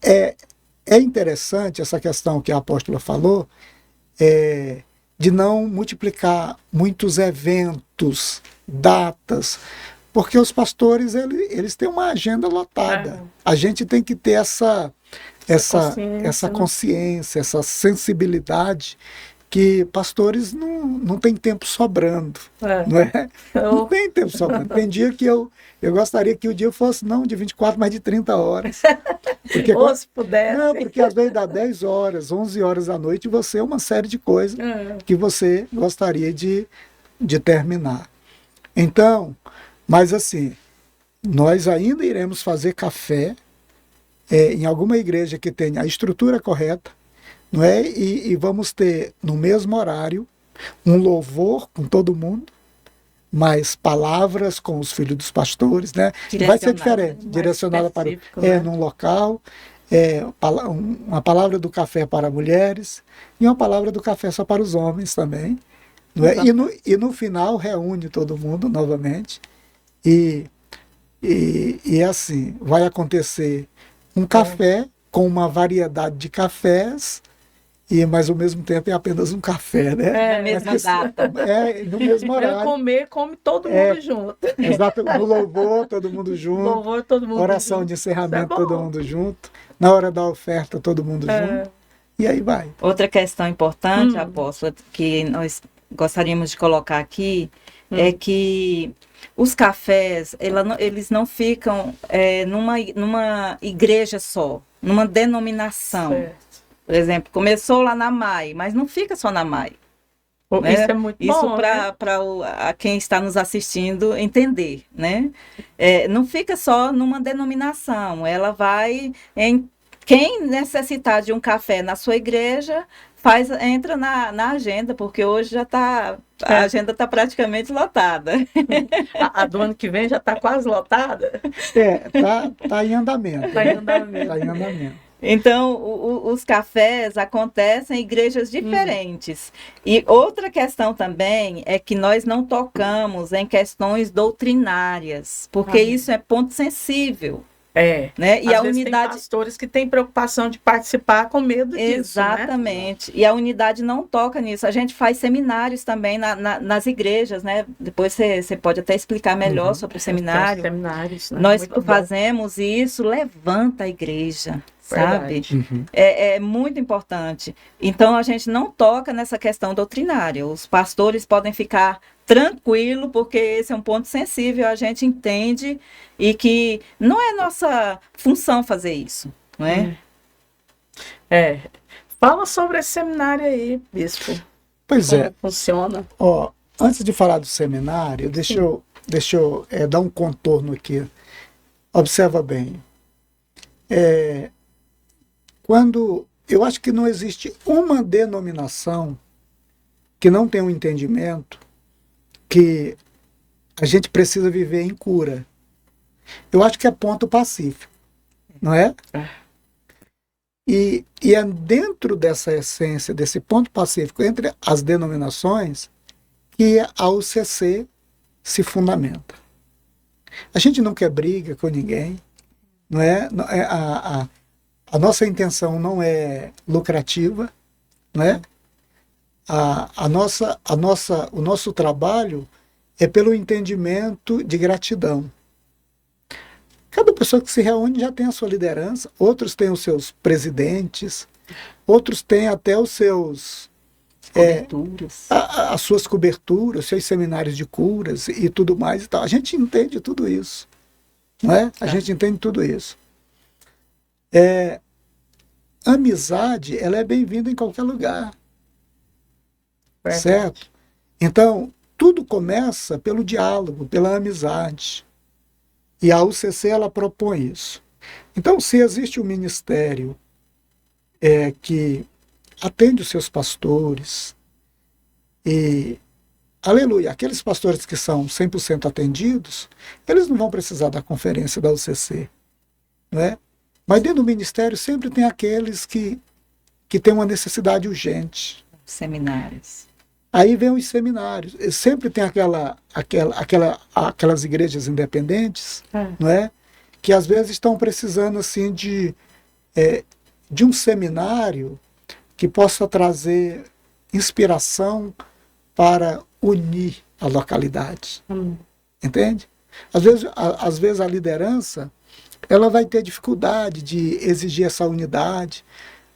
Speaker 3: é interessante essa questão que a apóstola falou, de não multiplicar muitos eventos, datas, porque os pastores eles têm uma agenda lotada. A gente tem que ter essa consciência, essa sensibilidade, que pastores não têm tempo sobrando. Não é? Não tem tempo sobrando. Tem dia que eu gostaria que o dia fosse não de 24, mas de 30 horas. Porque,
Speaker 2: ou se pudesse.
Speaker 3: Não, porque às vezes dá 10 horas, 11 horas da noite, e você uma série de coisas que você gostaria de terminar. Então, mas assim, nós ainda iremos fazer café em alguma igreja que tenha a estrutura correta, não é? E vamos ter no mesmo horário um louvor com todo mundo, mais palavras com os filhos dos pastores, né? Vai ser diferente, direcionada para num local, uma palavra do café para mulheres e uma palavra do café só para os homens também, não é? E no final reúne todo mundo novamente e assim vai acontecer um café com uma variedade de cafés. Mas ao mesmo tempo é apenas um café, né?
Speaker 4: Na mesma data.
Speaker 3: No mesmo horário.
Speaker 2: Come todo mundo junto.
Speaker 3: Exato, no louvor, todo mundo junto.
Speaker 2: Louvor, todo mundo
Speaker 3: oração
Speaker 2: junto.
Speaker 3: De encerramento, todo mundo junto. Na hora da oferta, todo mundo junto. E aí vai.
Speaker 4: Outra questão importante, apóstola, que nós gostaríamos de colocar aqui, é que os cafés, eles não ficam numa igreja só, numa denominação.
Speaker 2: Certo.
Speaker 4: Por exemplo, começou lá na MAI, mas não fica só na MAI. Né?
Speaker 2: Isso é muito bom.
Speaker 4: Isso para quem está nos assistindo entender, né? Não fica só numa denominação, ela vai em quem necessitar de um café na sua igreja, entra na agenda, porque hoje já está a agenda está praticamente lotada.
Speaker 2: A do ano que vem já está quase lotada?
Speaker 3: Tá em andamento.
Speaker 2: Está em andamento.
Speaker 3: Tá em andamento.
Speaker 4: Então, os cafés acontecem em igrejas diferentes. E outra questão também é que nós não tocamos em questões doutrinárias, porque isso é ponto sensível. Né? E
Speaker 2: Às
Speaker 4: a
Speaker 2: vezes
Speaker 4: unidade...
Speaker 2: tem pastores que têm preocupação de participar com medo disso.
Speaker 4: Exatamente. Né? E a unidade não toca nisso. A gente faz seminários também nas igrejas, né? Depois você pode até explicar melhor sobre o seminário.
Speaker 2: Seminários, né?
Speaker 4: Nós fazemos isso, levanta a igreja. Sabe? É muito importante. Então, a gente não toca nessa questão doutrinária. Os pastores podem ficar tranquilos, porque esse é um ponto sensível, a gente entende, e que não é nossa função fazer isso, não é?
Speaker 2: Fala sobre esse seminário aí, bispo.
Speaker 3: Pois
Speaker 2: Como funciona?
Speaker 3: Antes de falar do seminário, deixa eu dar um contorno aqui. Observa bem. Eu acho que não existe uma denominação que não tenha um entendimento que a gente precisa viver em cura. Eu acho que é ponto pacífico, não é? E é dentro dessa essência, desse ponto pacífico entre as denominações, que a UCC se fundamenta. A gente não quer briga com ninguém, não é? A nossa intenção não é lucrativa, né? O nosso trabalho é pelo entendimento de gratidão. Cada pessoa que se reúne já tem a sua liderança, outros têm os seus presidentes, outros têm até os seus
Speaker 4: Coberturas.
Speaker 3: As suas coberturas, seus seminários de curas e tudo mais e tal. A gente entende tudo isso. Não é? A gente entende tudo isso. Amizade, ela é bem-vinda em qualquer lugar. Certo? Então, tudo começa pelo diálogo, pela amizade. E a UCC, ela propõe isso. Então, se existe um ministério que atende os seus pastores, e, aleluia, aqueles pastores que são 100% atendidos, eles não vão precisar da conferência da UCC, não é? Mas dentro do ministério sempre tem aqueles que têm uma necessidade urgente.
Speaker 4: Seminários.
Speaker 3: Aí vem os seminários. Sempre tem aquelas igrejas independentes, não é? Que às vezes estão precisando assim de um seminário que possa trazer inspiração para unir a localidade. Entende? Às vezes a liderança ela vai ter dificuldade de exigir essa unidade,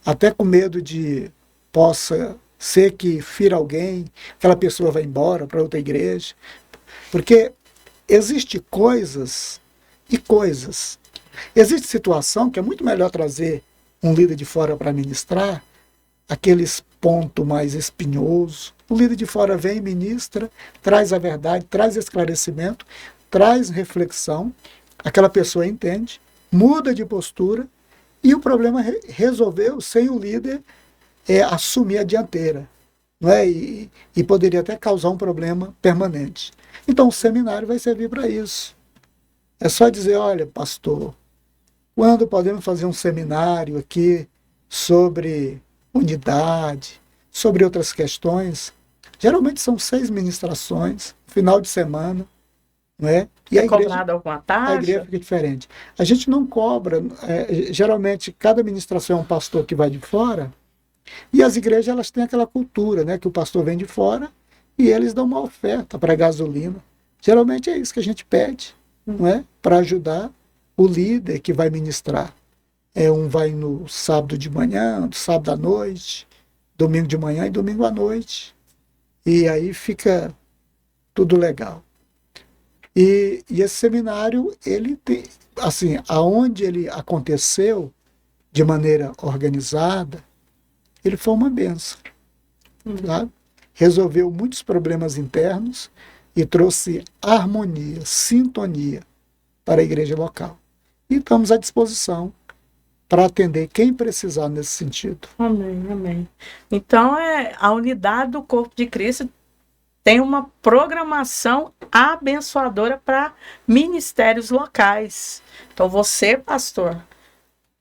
Speaker 3: até com medo de possa ser que fira alguém, aquela pessoa vai embora para outra igreja. Porque existe coisas e coisas. Existe situação que é muito melhor trazer um líder de fora para ministrar, aqueles pontos mais espinhosos. O líder de fora vem, ministra, traz a verdade, traz esclarecimento, traz reflexão, aquela pessoa entende, muda de postura e o problema resolveu sem o líder assumir a dianteira, não é? E poderia até causar um problema permanente. Então o seminário vai servir para isso. É só dizer, olha, pastor, quando podemos fazer um seminário aqui sobre unidade, sobre outras questões? Geralmente são 6 ministrações, final de semana, não é? E a igreja,
Speaker 2: cobrado alguma taxa?
Speaker 3: A igreja fica diferente. A gente não cobra, geralmente cada ministração é um pastor que vai de fora, e as igrejas elas têm aquela cultura, né, que o pastor vem de fora e eles dão uma oferta para gasolina. Geralmente é isso que a gente pede, não é? Para ajudar o líder que vai ministrar. Um vai no sábado de manhã, sábado à noite, domingo de manhã e domingo à noite. E aí fica tudo legal. E esse seminário, ele tem, assim, aonde ele aconteceu de maneira organizada, ele foi uma bênção. Tá? Resolveu muitos problemas internos e trouxe harmonia, sintonia para a igreja local. E estamos à disposição para atender quem precisar nesse sentido.
Speaker 2: Amém, amém. Então, a unidade do corpo de Cristo tem uma programação abençoadora para ministérios locais. Então, você, pastor,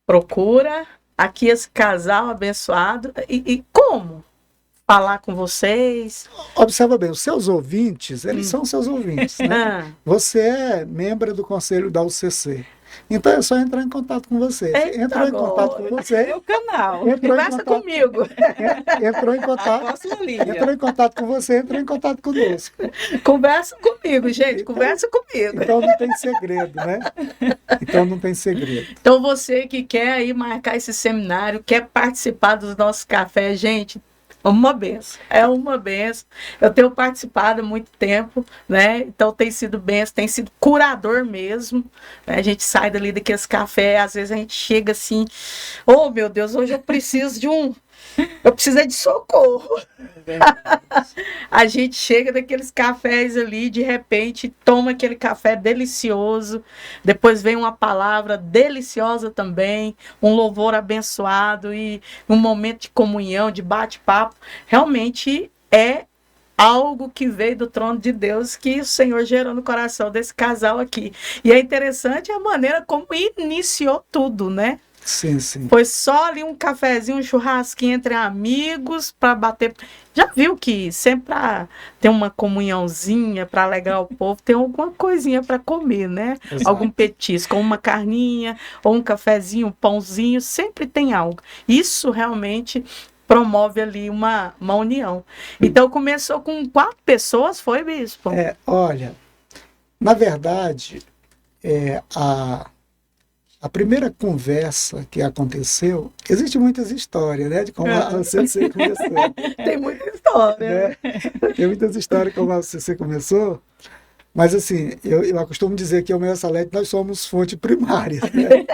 Speaker 2: procura aqui esse casal abençoado. E como falar com vocês?
Speaker 3: Observa bem, os seus ouvintes, eles são seus ouvintes, né? Você é membro do conselho da UCC. Então é só entrar em contato com você. Entrou em contato com você.
Speaker 4: É o canal.
Speaker 2: Conversa comigo.
Speaker 3: Entrou em contato com você, entrou em contato conosco.
Speaker 2: Conversa comigo, gente. Então, conversa comigo.
Speaker 3: Então não tem segredo, né? Então não tem segredo.
Speaker 2: Então você que quer aí marcar esse seminário, quer participar dos nossos cafés, gente, uma benção, é uma benção. Eu tenho participado há muito tempo, né? Então tem sido benção, tem sido curador mesmo, né? A gente sai dali daqueles cafés, às vezes a gente chega assim, oh meu Deus, hoje eu preciso de socorro. A gente chega daqueles cafés ali, de repente toma aquele café delicioso, depois vem uma palavra deliciosa também, um louvor abençoado e um momento de comunhão, de bate-papo. Realmente é algo que veio do trono de Deus, que o Senhor gerou no coração desse casal aqui. E é interessante a maneira como iniciou tudo, né?
Speaker 3: Sim, sim.
Speaker 2: Foi só ali um cafezinho, um churrasquinho entre amigos para bater. Já viu que sempre para ter uma comunhãozinha, para alegrar o povo, tem alguma coisinha para comer, né?
Speaker 3: Exato.
Speaker 2: Algum petisco, uma carninha, ou um cafezinho, um pãozinho, sempre tem algo. Isso realmente promove ali uma união. Então começou com 4 pessoas, foi, bispo?
Speaker 3: Olha, na verdade, a primeira conversa que aconteceu, existe muitas histórias, né, de como a CC começou.
Speaker 2: Tem muita história.
Speaker 3: Né? Tem muitas histórias como a CC começou, mas assim, eu costumo dizer que o Meu Salete nós somos fonte primária. Né?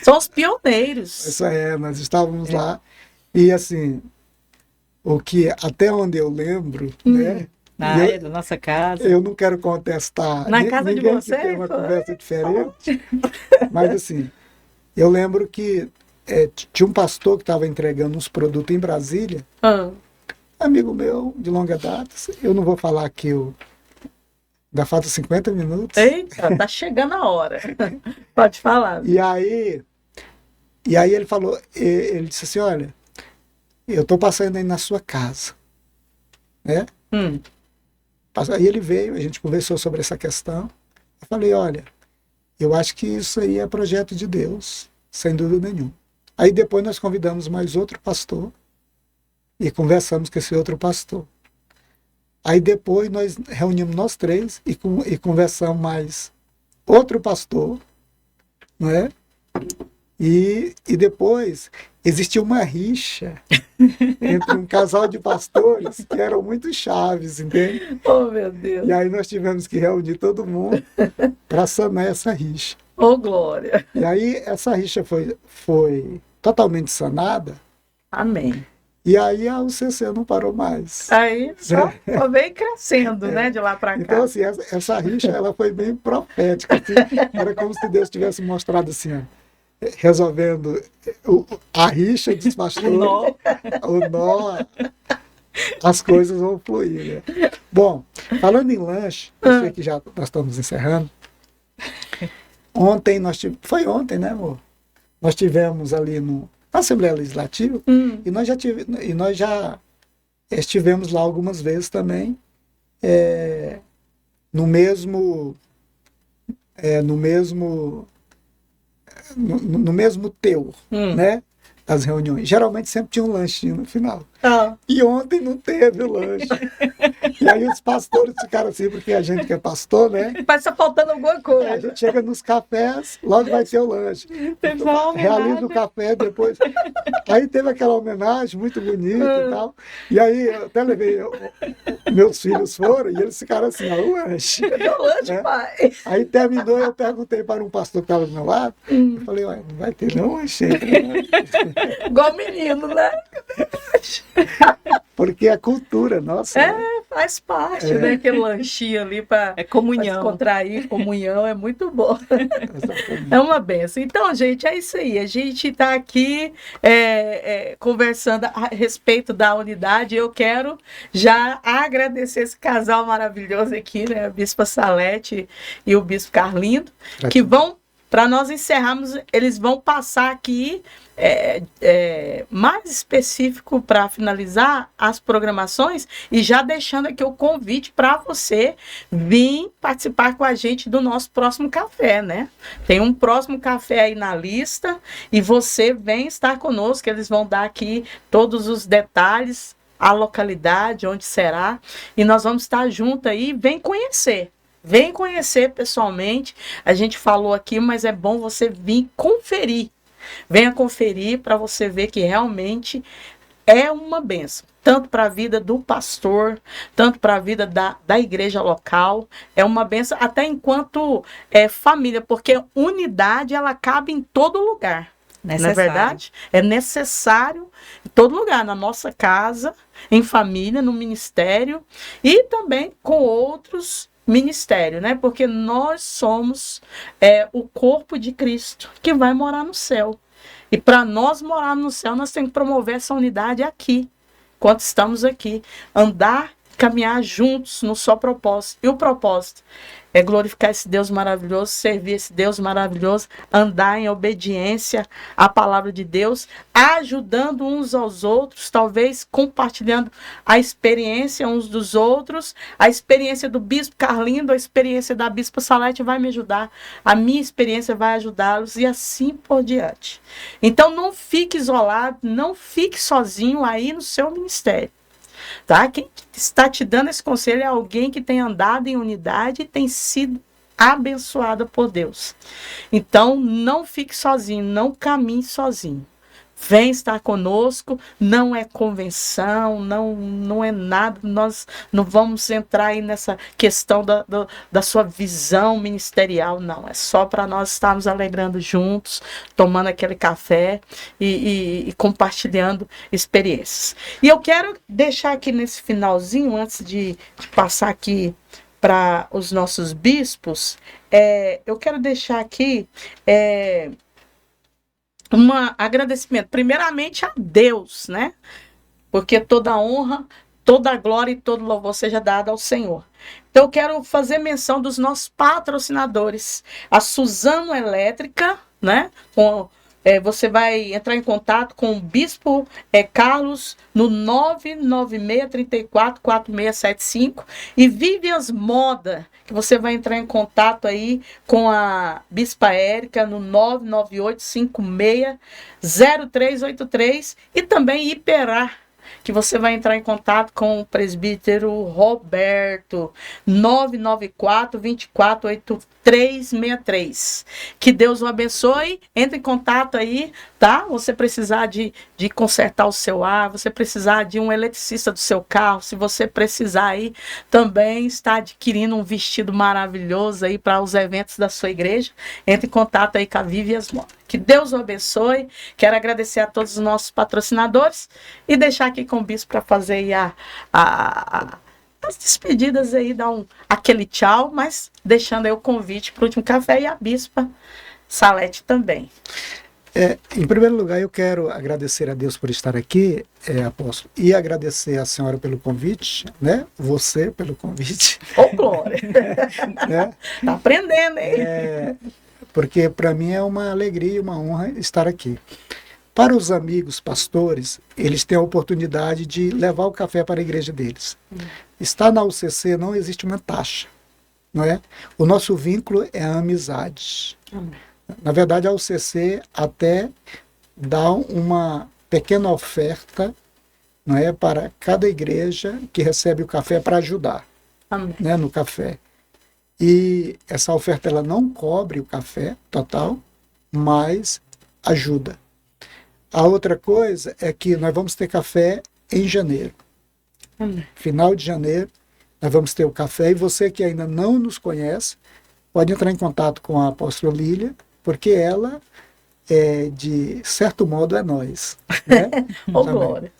Speaker 2: São os pioneiros.
Speaker 3: Isso é, nós estávamos lá e assim, o que até onde eu lembro, né?
Speaker 4: Na área da nossa casa.
Speaker 3: Eu não quero contestar
Speaker 2: Na casa de
Speaker 3: ninguém
Speaker 2: vocês,
Speaker 3: que tem uma
Speaker 2: foi?
Speaker 3: conversa diferente, mas assim, eu lembro que tinha um pastor que estava entregando uns produtos em Brasília, amigo meu de longa data, eu não vou falar aqui, ainda falta 50 minutos.
Speaker 2: Eita, tá chegando a hora. Pode falar.
Speaker 3: E aí ele falou, ele disse assim, olha, eu estou passando aí na sua casa, né? Aí ele veio, a gente conversou sobre essa questão. Eu falei, olha, eu acho que isso aí é projeto de Deus, sem dúvida nenhuma. Aí depois nós convidamos mais outro pastor e conversamos com esse outro pastor. Aí depois nós reunimos nós três e conversamos mais outro pastor, não é? E depois existia uma rixa entre um casal de pastores que eram muito chaves, entende?
Speaker 2: Oh, meu Deus.
Speaker 3: E aí nós tivemos que reunir todo mundo para sanar essa rixa.
Speaker 2: Oh, glória.
Speaker 3: E aí essa rixa foi totalmente sanada.
Speaker 2: Amém.
Speaker 3: E aí a UCC não parou mais.
Speaker 2: Aí só vem crescendo, né, de lá para cá.
Speaker 3: Então, assim, essa rixa ela foi bem profética. Assim, era como se Deus tivesse mostrado assim, ó, resolvendo a rixa dos pastores, o nó, as coisas vão fluir. Né? Bom, falando em lanche, eu sei que já nós estamos encerrando. Ontem foi ontem, né, amor? Nós tivemos ali na Assembleia Legislativa e nós já estivemos lá algumas vezes também, no mesmo teor, né? As reuniões. Geralmente sempre tinha um lanchinho no final. E ontem não teve lanche. E aí os pastores ficaram assim, porque a gente que é pastor, né?
Speaker 2: Parece que tá faltando alguma
Speaker 3: A
Speaker 2: coisa.
Speaker 3: gente chega nos cafés, logo vai ter o lanche. Realiza o café depois. Aí teve aquela homenagem muito bonita e tal. E aí eu até levei, meus filhos foram e eles ficaram assim, ó, o lanche.
Speaker 2: O lanche,
Speaker 3: né?
Speaker 2: pai.
Speaker 3: Aí terminou, eu perguntei para um pastor que estava do meu lado, eu falei, ué, não vai ter não lanche? Né?
Speaker 2: Igual menino, né?
Speaker 3: Porque é cultura nossa. Né?
Speaker 2: Faz parte, né? Aquele lanchinho ali para
Speaker 4: comunhão.
Speaker 2: Descontrair, comunhão, é muito bom.
Speaker 3: Exatamente.
Speaker 2: É uma benção. Então, gente, é isso aí. A gente está aqui conversando a respeito da unidade. Eu quero já agradecer esse casal maravilhoso aqui, né? A Bispa Salete e o Bispo Carlindo, que vão, para nós encerrarmos, eles vão passar aqui mais específico para finalizar as programações e já deixando aqui o convite para você vir participar com a gente do nosso próximo café, né? Tem um próximo café aí na lista e você vem estar conosco, eles vão dar aqui todos os detalhes, a localidade, onde será, e nós vamos estar junto aí, vem conhecer. Vem conhecer pessoalmente, a gente falou aqui, mas é bom você vir conferir. Venha conferir para você ver que realmente é uma bênção. Tanto para a vida do pastor, tanto para a vida da igreja local. É uma bênção até enquanto família, porque unidade ela cabe em todo lugar. Necessário. Não é verdade? É necessário em todo lugar, na nossa casa, em família, no ministério e também com outros ministérios, né? Porque nós somos o corpo de Cristo que vai morar no céu. E para nós morar no céu, nós temos que promover essa unidade aqui, enquanto estamos aqui. Andar, caminhar juntos no só propósito. E o propósito é glorificar esse Deus maravilhoso, servir esse Deus maravilhoso, andar em obediência à palavra de Deus, ajudando uns aos outros, talvez compartilhando a experiência uns dos outros. A experiência do Bispo Carlindo, a experiência da Bispa Salete vai me ajudar, a minha experiência vai ajudá-los e assim por diante. Então não fique isolado, não fique sozinho aí no seu ministério. Tá? Quem está te dando esse conselho é alguém que tem andado em unidade e tem sido abençoada por Deus. Então, não fique sozinho, não caminhe sozinho. Vem estar conosco, não é convenção, não é nada, nós não vamos entrar aí nessa questão da sua visão ministerial, não, é só para nós estarmos alegrando juntos, tomando aquele café e compartilhando experiências. E eu quero deixar aqui nesse finalzinho, antes de passar aqui para os nossos bispos, eu quero deixar aqui um agradecimento, primeiramente a Deus, né? Porque toda honra, toda glória e todo louvor seja dado ao Senhor. Então, eu quero fazer menção dos nossos patrocinadores. A Suzano Elétrica, né? Você vai entrar em contato com o Bispo Carlos no 996344675 e Vivias Moda, que você vai entrar em contato aí com a Bispa Érica no 998560383 e também Iperá, que você vai entrar em contato com o presbítero Roberto, 994-248363. Que Deus o abençoe. Entre em contato aí, tá? Você precisar de consertar o seu ar, você precisar de um eletricista do seu carro, se você precisar aí, também está adquirindo um vestido maravilhoso aí para os eventos da sua igreja, entre em contato aí com a Vivias Moda. Que Deus o abençoe. Quero agradecer a todos os nossos patrocinadores e deixar aqui com o bispo para fazer aí as despedidas aí, dar aquele tchau, mas deixando aí o convite para o último café e a bispa Salete também.
Speaker 3: Em primeiro lugar, eu quero agradecer a Deus por estar aqui, apóstolo, e agradecer a senhora pelo convite, né? Você pelo convite.
Speaker 2: Ô, glória!
Speaker 3: Né?
Speaker 2: Tá aprendendo, hein?
Speaker 3: Porque para mim é uma alegria e uma honra estar aqui. Para os amigos pastores, eles têm a oportunidade de levar o café para a igreja deles. Estar na UCC não existe uma taxa, não é? O nosso vínculo é a amizade. Na verdade, a UCC até dá uma pequena oferta, não é, para cada igreja que recebe o café para ajudar, né, no café. E essa oferta ela não cobre o café total, mas ajuda. A outra coisa é que nós vamos ter café em janeiro. Final de janeiro, nós vamos ter o café. E você que ainda não nos conhece, pode entrar em contato com a apóstola Lília, porque ela, de certo modo, é nós. Né?
Speaker 2: Ô, glória!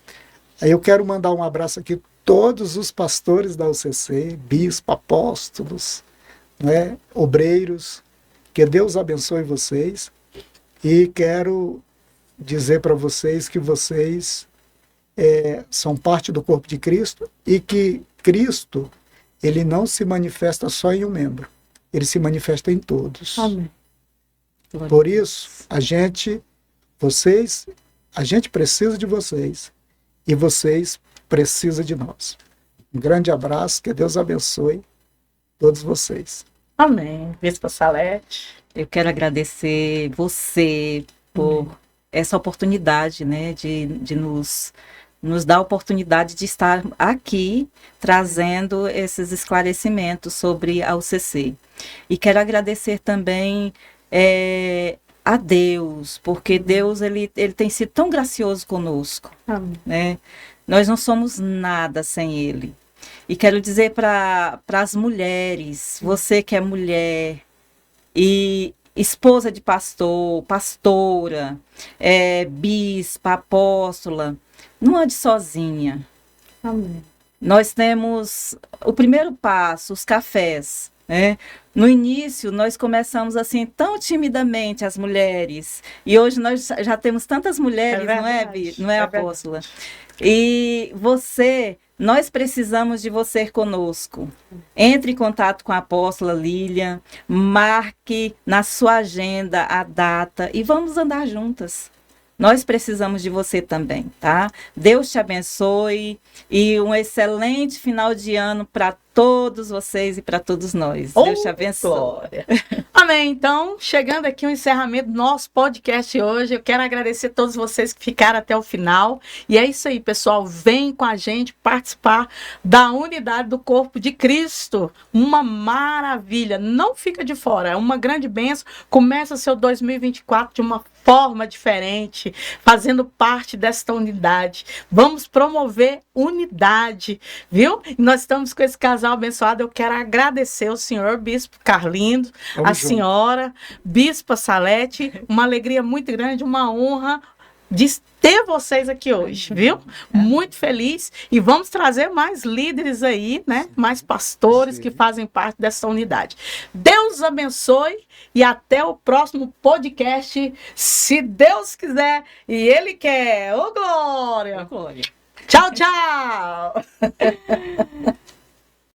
Speaker 3: Aí eu quero mandar um abraço aqui a todos os pastores da UCC, bispo, apóstolos, né, obreiros, que Deus abençoe vocês, e quero dizer para vocês que vocês são parte do corpo de Cristo e que Cristo, ele não se manifesta só em um membro, ele se manifesta em todos.
Speaker 2: Amém.
Speaker 3: Por isso, a gente precisa de vocês e vocês precisam de nós. Um grande abraço, que Deus abençoe todos vocês.
Speaker 2: Amém. Bispa Salete.
Speaker 4: Eu quero agradecer você por essa oportunidade, né, de nos dar a oportunidade de estar aqui trazendo esses esclarecimentos sobre a UCC. E quero agradecer também a Deus, porque Deus ele tem sido tão gracioso conosco, né? Nós não somos nada sem Ele. E quero dizer para as mulheres, você que é mulher e esposa de pastor, pastora, bispa, apóstola, não ande sozinha.
Speaker 2: Amém.
Speaker 4: Nós temos o primeiro passo, os cafés, né? No início, nós começamos assim, tão timidamente, as mulheres. E hoje nós já temos tantas mulheres, não é, apóstola? E nós precisamos de você conosco. Entre em contato com a apóstola Lília, marque na sua agenda a data e vamos andar juntas. Nós precisamos de você também, tá? Deus te abençoe e um excelente final de ano para todos vocês e para todos nós. Deus te abençoe.
Speaker 2: Glória. Amém. Então, chegando aqui o encerramento do nosso podcast hoje, eu quero agradecer a todos vocês que ficaram até o final. E é isso aí, pessoal. Vem com a gente participar da unidade do corpo de Cristo. Uma maravilha. Não fica de fora. É uma grande bênção. Começa seu 2024 de uma forma diferente, fazendo parte desta unidade. Vamos promover unidade, viu? E nós estamos com esse casal abençoado. Eu quero agradecer ao senhor Bispo Carlindo, a senhora Bispa Salete, uma alegria muito grande, uma honra de ter vocês aqui hoje, viu? Muito feliz. E vamos trazer mais líderes aí, né? Mais pastores que fazem parte dessa unidade. Deus abençoe e até o próximo podcast, se Deus quiser e Ele quer. Ô, glória!
Speaker 4: Glória.
Speaker 2: Tchau, tchau!